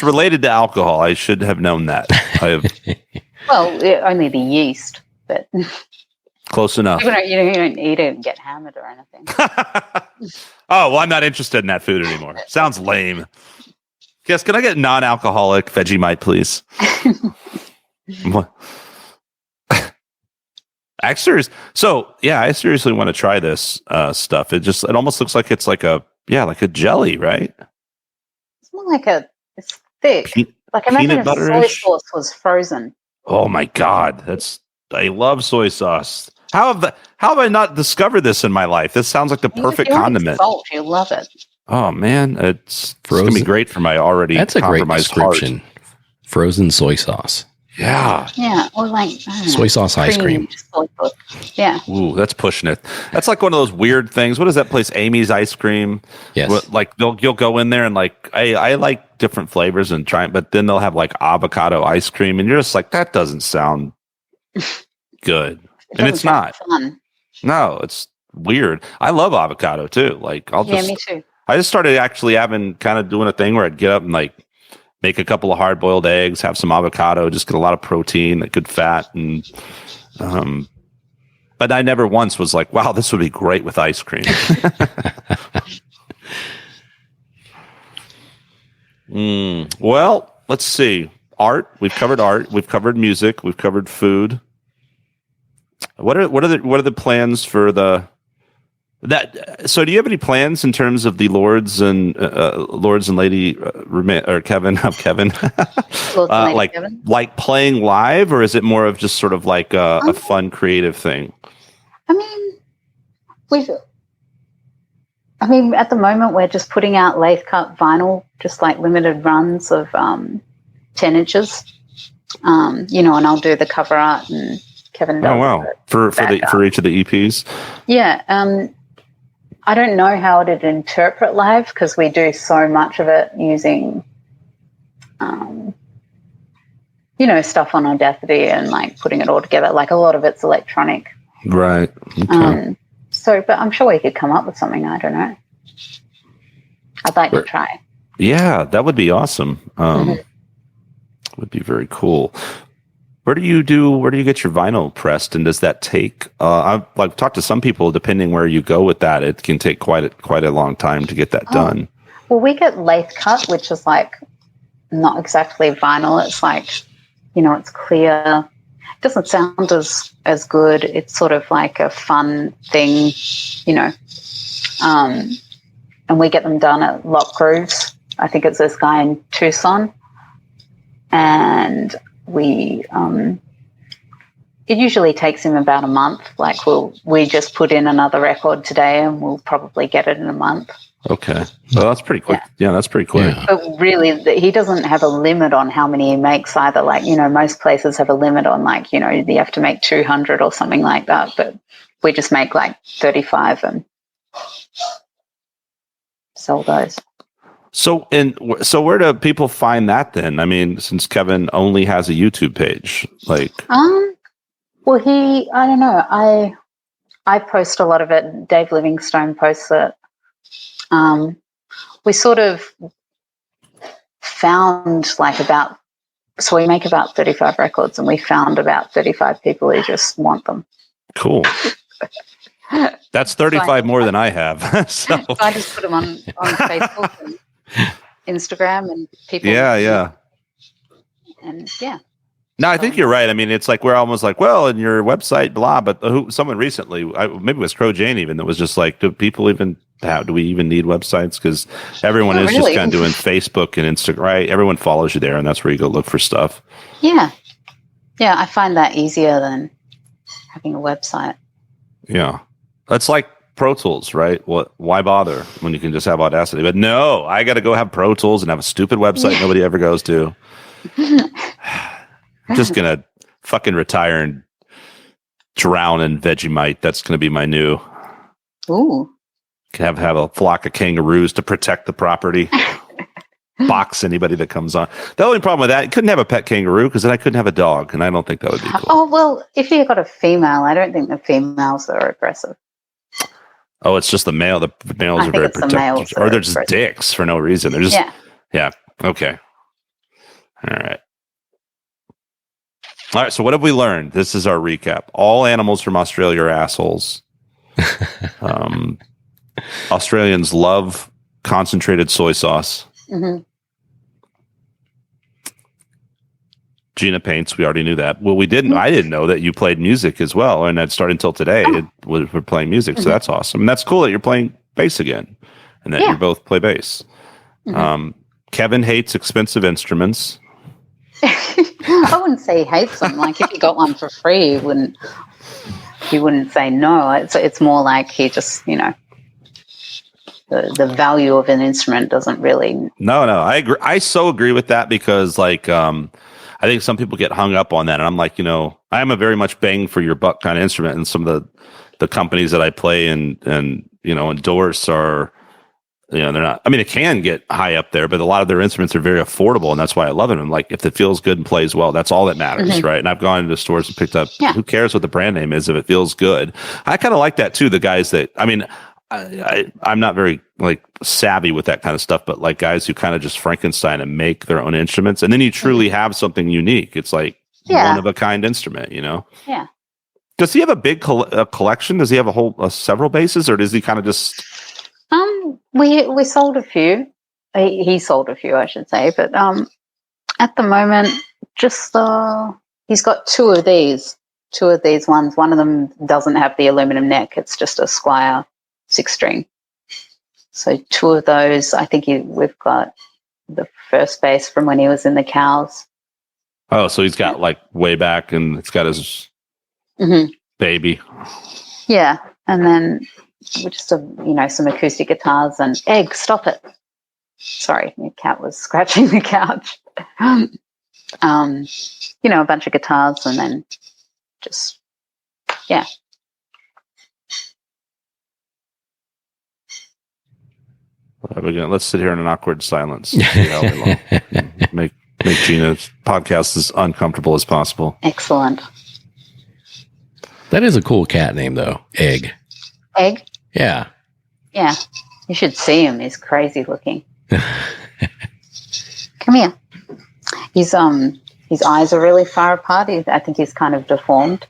related to alcohol. I should have known that. Only the yeast, but close enough. You don't eat it and get hammered or anything. Oh, well, I'm not interested in that food anymore. Sounds lame. Yes, can I get non-alcoholic Vegemite, please? What? I seriously want to try this stuff. It almost looks like it's like a jelly, right? It's more like it's thick. Like imagine if soy sauce was frozen. Oh my God, I love soy sauce. How have I not discovered this in my life? This sounds like the perfect condiment. Salt, you love it. Oh man, it's gonna be great for my already That's a great description. Heart. Frozen soy sauce. Yeah. Yeah, or like soy sauce ice cream. Yeah. Ooh, that's pushing it. That's like one of those weird things. What is that place? Amy's Ice Cream. Yes. Like you'll go in there and like I like different flavors and try, but then they'll have like avocado ice cream, and you're just like, that doesn't sound good, and it's not. Fun. No, it's weird. I love avocado too. Like me too. I just started actually doing a thing where I'd get up and like make a couple of hard-boiled eggs, have some avocado, just get a lot of protein, like good fat, and but I never once was like, wow, this would be great with ice cream. Well, let's see. Art. We've covered art. We've covered music. We've covered food. What are the plans for that? So, do you have any plans in terms of the Lords and Lady or Kevin? Like playing live, or is it more of just sort of like a fun, creative thing? I mean, at the moment we're just putting out lathe cut vinyl, just like limited runs of 10 inches. And I'll do the cover art, and Kevin does. Oh wow! For each of the EPs. Yeah. I don't know how it'd interpret live because we do so much of it using, stuff on Audacity and like putting it all together. Like a lot of it's electronic. Right. Okay. But I'm sure we could come up with something. I don't know. I'd like to try. Yeah, that would be awesome. Would be very cool. Where do you get your vinyl pressed, and does that take? I've talked to some people. Depending where you go with that, it can take quite a long time to get that done. Well, we get lathe cut, which is like not exactly vinyl. It's like, it's clear. It doesn't sound as good. It's sort of like a fun thing, and we get them done at Lock Grooves. I think it's this guy in Tucson, and we it usually takes him about a month. Like we just put in another record today, and we'll probably get it in a month. Okay, well that's pretty quick. Yeah, that's pretty quick. Yeah. But really, he doesn't have a limit on how many he makes either. Like, most places have a limit on, like, you have to make 200 or something like that. But we just make like 35 and sell those. So where do people find that then? I mean, since Kevin only has a YouTube page, like. Well, I don't know. I post a lot of it. Dave Livingstone posts it. We sort of found so we make about 35 records, and we found about 35 people who just want them. Cool. That's 35 more than I have. So I just put them on Facebook and Instagram, and people. Yeah. And yeah. No, I think you're right. I mean, it's like we're almost like, well, in your website, blah. But someone recently, maybe it was Crow Jane even, that was just like, do we even need websites? Because everyone is just kind of doing Facebook and Instagram, right? Everyone follows you there, and that's where you go look for stuff. Yeah. Yeah, I find that easier than having a website. Yeah. That's like Pro Tools, right? Why bother when you can just have Audacity? But no, I got to go have Pro Tools and have a stupid website nobody ever goes to. I'm just going to fucking retire and drown in Vegemite. That's going to be my new. Ooh. Have a flock of kangaroos to protect the property. Box anybody that comes on. The only problem with that, you couldn't have a pet kangaroo because then I couldn't have a dog, and I don't think that would be cool. Oh, well, if you got a female, I don't think the females are aggressive. Oh, it's just the male. The males are very protective. Or they're just dicks for no reason. They're just, yeah. Okay. All right. All right, so what have we learned? This is our recap. All animals from Australia are assholes. Australians love concentrated soy sauce. Mm-hmm. Gina paints. We already knew that. Well, we didn't. I didn't know that you played music as well, and that started until today. We're playing music, so that's awesome. And that's cool that you're playing bass again, and that you both play bass. Mm-hmm. Kevin hates expensive instruments. I wouldn't say he hates them. Like, if he got one for free, he wouldn't say no. It's more like he just, the value of an instrument doesn't really. No, I agree. I so agree with that because, like, I think some people get hung up on that, and I'm like, I am a very much bang for your buck kind of instrument, and some of the companies that I play and endorse are. They're not. I mean, it can get high up there, but a lot of their instruments are very affordable, and that's why I love them. And like, if it feels good and plays well, that's all that matters, right? And I've gone into stores and picked up. Yeah. Who cares what the brand name is if it feels good? I kind of like that too. The guys that I'm not very like savvy with that kind of stuff, but like guys who kind of just Frankenstein and make their own instruments, and then you truly have something unique. It's like one of a kind instrument, Yeah. Does he have a big collection? Does he have several basses, or does he kind of just? We sold a few. He sold a few, I should say. But at the moment, just he's got two of these ones. One of them doesn't have the aluminum neck. It's just a Squire 6-string. So two of those. I think we've got the first bass from when he was in the Cows. Oh, so he's got like way back, and it's got his baby. Yeah, and then. Just some acoustic guitars and Egg. Stop it! Sorry, my cat was scratching the couch. A bunch of guitars and then just Let's sit here in an awkward silence. Make Gina's podcast as uncomfortable as possible. Excellent. That is a cool cat name, though. Egg. Egg? Yeah. Yeah. You should see him. He's crazy looking. Come here. His eyes are really far apart. I think he's kind of deformed.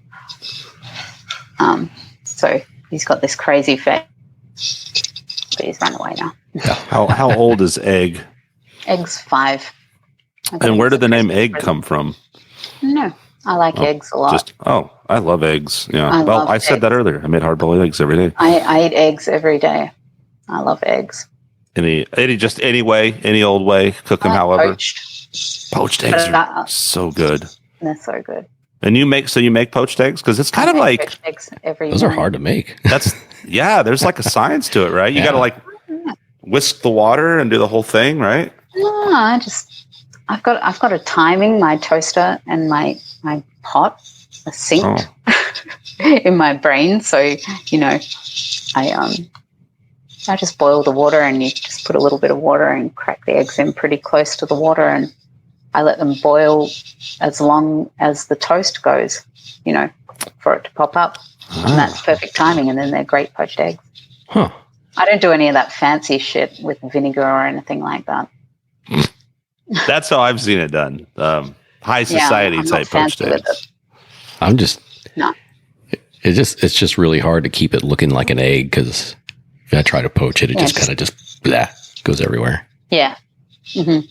So he's got this crazy face. But he's run away now. How old is Egg? Egg's 5. And where did the name Egg come from? No, I like eggs a lot. I love eggs. Yeah. I said eggs. that earlier. I made hard-boiled eggs every day. I eat eggs every day. I love eggs. Any way, any old way, cook them however. Poached eggs are so good. They're so good. And you make poached eggs? Because it's kind of like poached eggs every Those morning. are hard to make. there's like a science to it, right? You got to like whisk the water and do the whole thing, right? No, I've got a timing, my toaster and my pot are synced in my brain. So, I just boil the water, and you just put a little bit of water and crack the eggs in pretty close to the water, and I let them boil as long as the toast goes, for it to pop up. And that's perfect timing, and then they're great poached eggs. Huh. I don't do any of that fancy shit with vinegar or anything like that. That's how I've seen it done. High society type poached eggs. I'm just no. It's just really hard to keep it looking like an egg, because if I try to poach it, it just kind of goes everywhere. Yeah. Mm-hmm.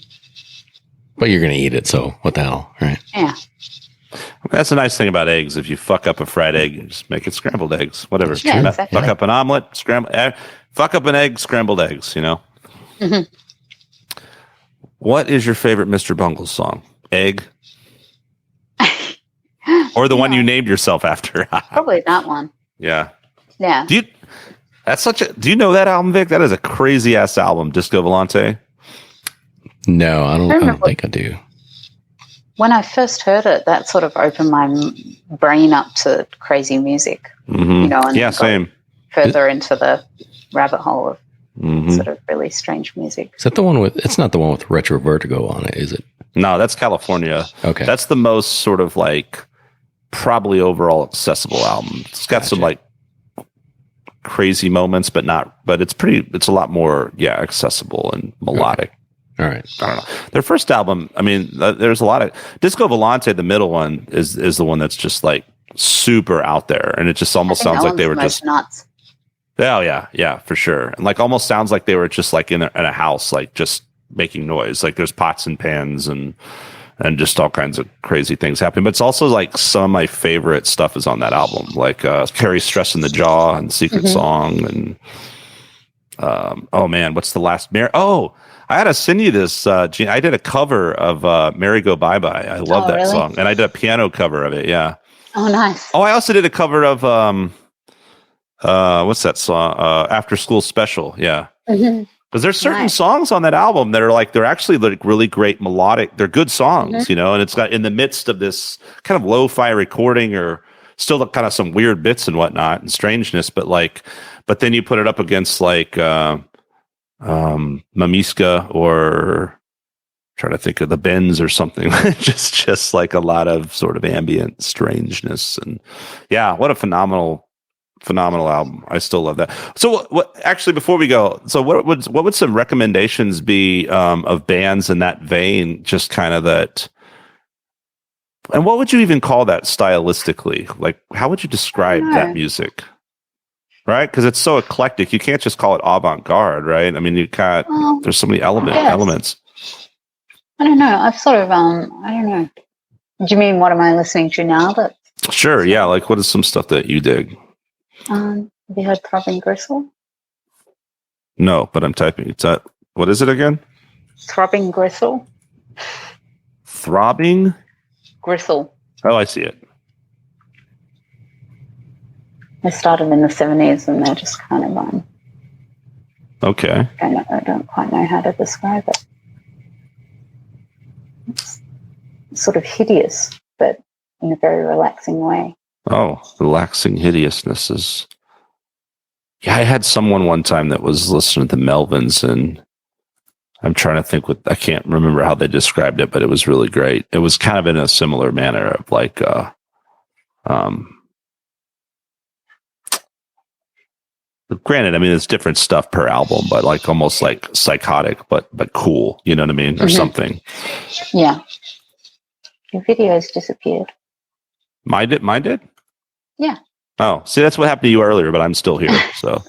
But you're gonna eat it, so what the hell, right? Yeah. That's the nice thing about eggs. If you fuck up a fried egg, you just make it scrambled eggs. Whatever. Yeah, exactly. Fuck up an omelet, fuck up an egg, scrambled eggs. Mm-hmm. What is your favorite Mr. Bungle song? Egg? Or the one you named yourself after? Probably that one. Yeah. Yeah. Do you know that album, Vic? That is a crazy ass album, Disco Volante. No, I don't think I do. When I first heard it, that sort of opened my brain up to crazy music. Mm-hmm. And same. Further into the rabbit hole of sort of really strange music. Is that the one with? It's not the one with Retro Vertigo on it, is it? No, that's California. Okay, that's the most sort of like probably overall accessible album. It's got some like crazy moments, but it's a lot more accessible and melodic. Okay. All right. I don't know. Their first album, I mean, there's a lot of Disco Volante. The middle one is the one that's just like super out there, and it just almost sounds like they were just nuts. Oh yeah, for sure. And like almost sounds like they were just like in a house, like just making noise. Like there's pots and pans and just all kinds of crazy things happening. But it's also like some of my favorite stuff is on that album, like Carrie Stress in the Jaw and Secret Song and oh man, what's the last I had to send you this, Gina. I did a cover of Merry Go Bye Bye. I love that song. And I did a piano cover of it, yeah. Oh, nice. Oh, I also did a cover of, what's that song? After School Special, yeah. Because there's certain songs on that album that are like, they're actually like really great melodic. They're good songs, and it's got in the midst of this kind of lo-fi recording or still kind of some weird bits and whatnot and strangeness, but then you put it up against like, Mamiska or trying to think of the Bends or something. just like a lot of sort of ambient strangeness, and what a phenomenal album. I still love that. So what actually, before we go, so what would some recommendations be of bands in that vein, just kind of that, and what would you even call that stylistically? Like how would you describe that music? Right, because it's so eclectic. You can't just call it avant-garde, right? I mean, there's so many elements. I don't know. I've sort of, I don't know. Do you mean what am I listening to now? Sure, yeah. Like, what is some stuff that you dig? Have you heard Throbbing Gristle? No, but I'm typing. What is it again? Throbbing Gristle. Throbbing? Gristle. Oh, I see it. They started in the 70s, and they're just kind of okay. I don't quite know how to describe it. It's sort of hideous, but in a very relaxing way. Oh, relaxing hideousness is. Yeah, I had someone one time that was listening to Melvins, and I'm trying to think I can't remember how they described it, but it was really great. It was kind of in a similar manner of like, Granted, I mean, it's different stuff per album, but like almost like psychotic, but cool. You know what I mean, or something. Yeah. Your videos disappeared. Mine did. Yeah. Oh, see, that's what happened to you earlier, but I'm still here, so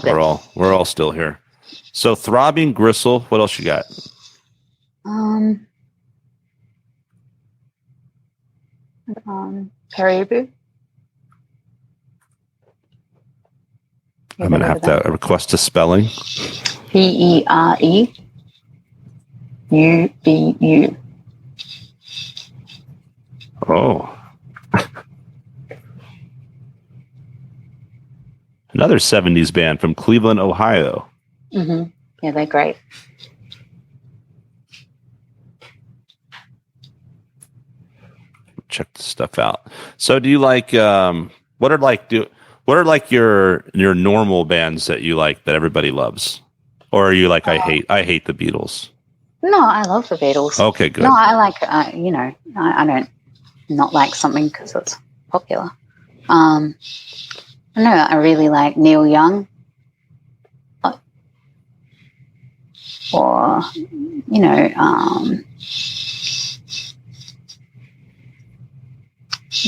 we're all still here. So, throbbing gristle. What else you got? Caribou. I'm gonna have to request a spelling. Pereubuu. Oh. Another 70s band from Cleveland, Ohio. Mm-hmm. Yeah, they're great. Check this stuff out. So do you like what are like your normal bands that you like that everybody loves? Or are you like I hate the Beatles? No, I love the Beatles. Okay, good. No, I like I don't not like something because it's popular. No, I really like Neil Young. Or, you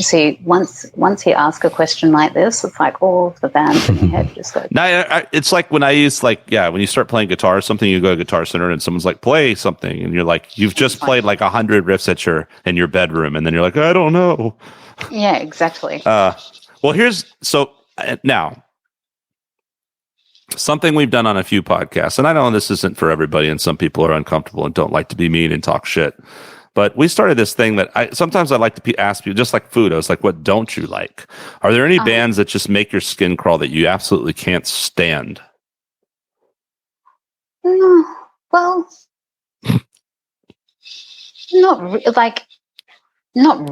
see, once you ask a question like this, it's like all of the bands in your head just go. No, it's like when I use when you start playing guitar or something, you go to Guitar Center and someone's like, play something. And you're like, you've just played like 100 riffs in your bedroom. And then you're like, I don't know. Yeah, exactly. Well, now, something we've done on a few podcasts, and I know this isn't for everybody, and some people are uncomfortable and don't like to be mean and talk shit. But we started this thing that sometimes I like to ask people, just like food. I was like, what don't you like? Are there any bands that just make your skin crawl that you absolutely can't stand? Well, not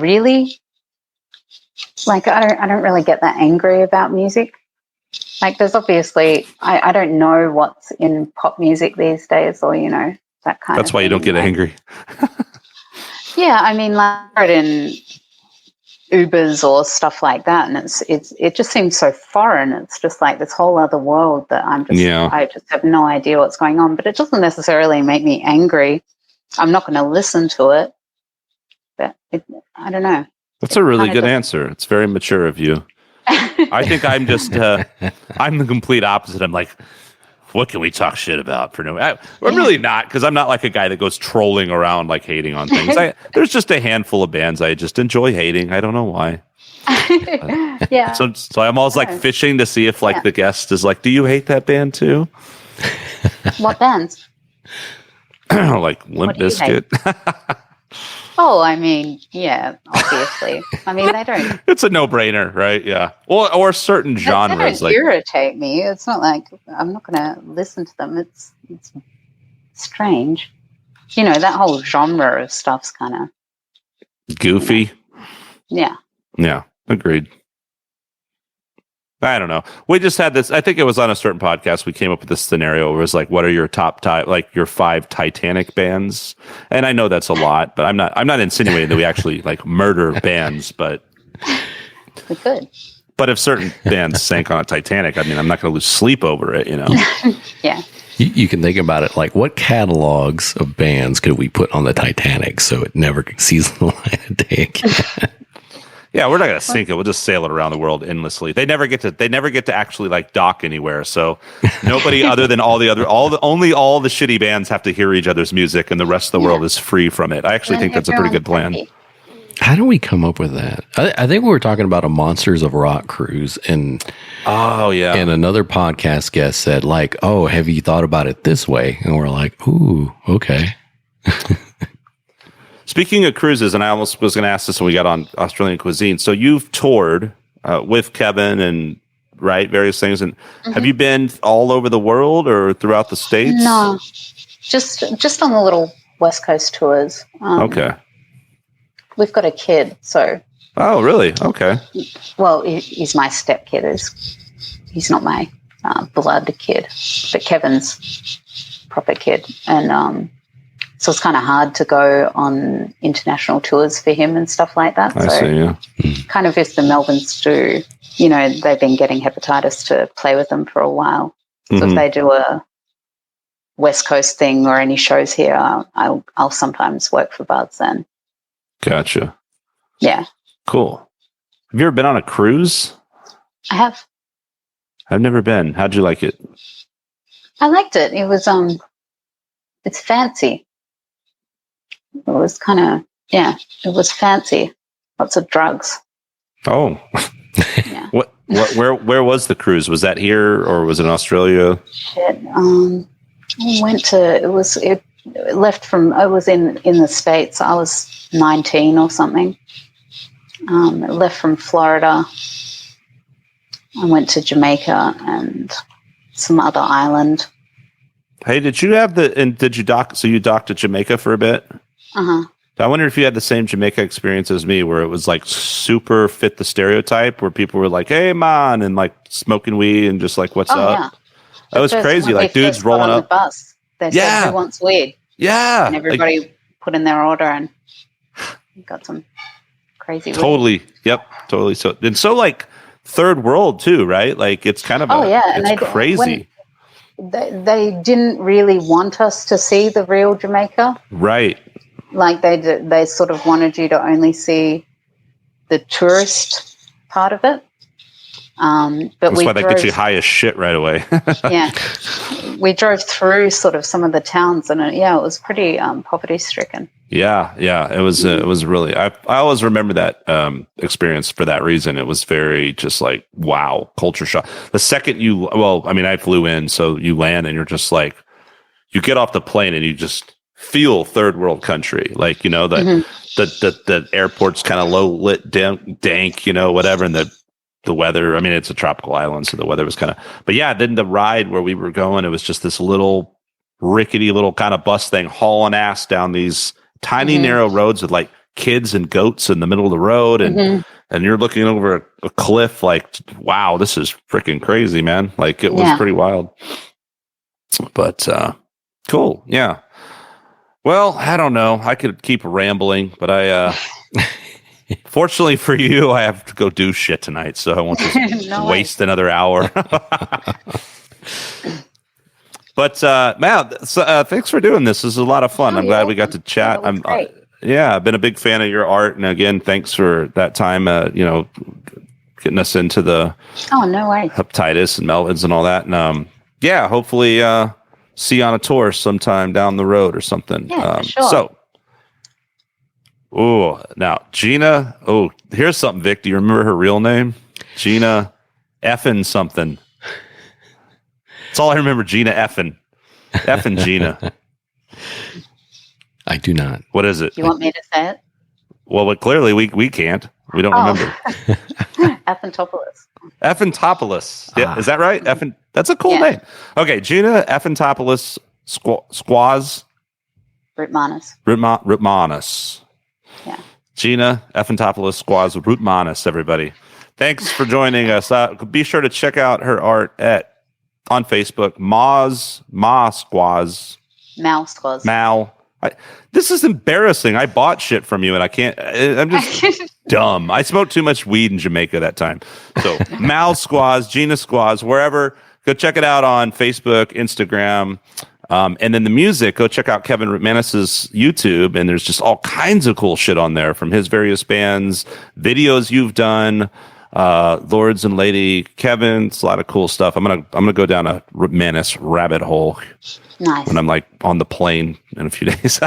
really. Like, I don't really get that angry about music. Like, there's obviously, I don't know what's in pop music these days, or, that kind of That's why you don't get angry. Yeah, I mean, like in Ubers or stuff like that, and it just seems so foreign. It's just like this whole other world that I just have no idea what's going on. But it doesn't necessarily make me angry. I'm not going to listen to it, but I don't know. That's a really good answer. It's very mature of you. I think I'm just I'm the complete opposite. I'm like, what can we talk shit about for no? I'm really not, because I'm not like a guy that goes trolling around like hating on things. There's just a handful of bands I just enjoy hating. I don't know why. Yeah. So I'm always like fishing to see if like the guest is like, do you hate that band too? What bands? Like Limp Bizkit. Oh, I mean, yeah, obviously. I mean, they don't. It's a no-brainer, right? Yeah. Or certain genres. They don't irritate me. It's not like I'm not going to listen to them. It's strange. That whole genre of stuff's kind of goofy. Yeah. Yeah. Agreed. I don't know. We just had this. I think it was on a certain podcast. We came up with this scenario where it was like, what are your your 5 Titanic bands? And I know that's a lot, but I'm not insinuating that we actually like murder bands, but we could. But if certain bands sank on a Titanic, I mean, I'm not going to lose sleep over it, Yeah. You can think about it like, what catalogs of bands could we put on the Titanic so it never sees the light of day again? Yeah, we're not going to sink it. We'll just sail it around the world endlessly. They never get to actually like dock anywhere. So nobody other than only all the shitty bands have to hear each other's music, and the rest of the world is free from it. I actually think that's a pretty good plan. How do we come up with that? I think we were talking about a Monsters of Rock cruise, and and another podcast guest said like, "Oh, have you thought about it this way?" And we're like, "Ooh, okay." Speaking of cruises, and I almost was going to ask this when we got on Australian cuisine. So you've toured with Kevin and various things, and have you been all over the world or throughout the States? No, just on the little West Coast tours. Okay. We've got a kid, so. Oh, really? Okay. Well, he's my step kid. He's not my blood kid, but Kevin's proper kid, and so it's kind of hard to go on international tours for him and stuff like that. I see, yeah. Kind of if the Melbourne Stew they've been getting hepatitis to play with them for a while. So if they do a West Coast thing or any shows here, I'll sometimes work for buds then. Gotcha. Yeah. Cool. Have you ever been on a cruise? I have. I've never been. How'd you like it? I liked it. It was it's fancy. It was kind of it was fancy. Lots of drugs. Oh. Yeah. Where was the cruise? Was that here or was it in Australia? It left from, I was in the States. I was 19 or something. It left from Florida. I went to Jamaica and some other island. Hey, did you dock? So you docked at Jamaica for a bit? Uh-huh. I wonder if you had the same Jamaica experience as me, where it was like super fit the stereotype, where people were like, "Hey, man," and like smoking weed and just like, "What's up?" Yeah. That was crazy. Like dudes rolling up. The bus. They said, "Who wants weed?" Yeah. And everybody put in their order and got some crazy weed. Totally. Yep. Totally. So like third world too, right? Like it's kind of it's crazy. They didn't really want us to see the real Jamaica. Right. Like they sort of wanted you to only see the tourist part of it. But that's why they get you high as shit right away. Yeah. We drove through sort of some of the towns and it was pretty poverty stricken. Yeah. It was really, I always remember that experience for that reason. It was very just like, wow, culture shock. The second I flew in, so you land and you're just like, you get off the plane and you just feel third world country. Like, the airport's kind of low lit, dank, whatever. And the weather, it's a tropical island, so the weather was kind of, but yeah, then the ride where we were going, it was just this little rickety little kind of bus thing hauling ass down these tiny narrow roads with like kids and goats in the middle of the road. And you're looking over a cliff like, wow, this is freaking crazy, man. Like it was pretty wild, but cool. Yeah. Well, I don't know. I could keep rambling, but fortunately for you, I have to go do shit tonight, so I won't just waste another hour. But man, thanks for doing this. This is a lot of fun. I'm glad we got to chat. I've been a big fan of your art, and again, thanks for that time. Getting us into the no worries. Hepatitis and melons and all that, and hopefully see you on a tour sometime down the road or something. Yeah, for sure. So, now Gina. Oh, here's something, Vic. Do you remember her real name? Gina Effin something. That's all I remember. Gina Effin Gina. I do not. What is it? You want me to say it? Well, but clearly we can't. We don't remember. Effintopoulos. Yeah, is that right? That's a cool name. Okay, Gina Effintopoulos Skwoz. Rootmanis. Yeah. Gina Effintopoulos Skwoz Rootmanis, everybody. Thanks for joining us. Be sure to check out her art on Facebook. Mow Skwoz. This is embarrassing. I bought shit from you and I can't. I'm just dumb. I smoked too much weed in Jamaica that time. So Mow Skwoz, Gina Skwoz, wherever. Go check it out on Facebook, Instagram. And then the music, go check out Kevin Rootmanis's YouTube, and there's just all kinds of cool shit on there from his various bands, videos you've done, Lords and Lady Kevin. It's a lot of cool stuff. I'm gonna go down a Rootmanis rabbit hole. Nice. When I'm like on the plane in a few days.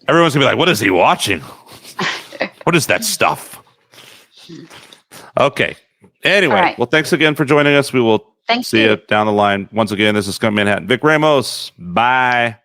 Everyone's gonna be like, "What is he watching? What is that stuff?" Okay. Anyway, well, thanks again for joining us. We will see you down the line. Once again, this is Scum Manhattan. Vic Ramos. Bye.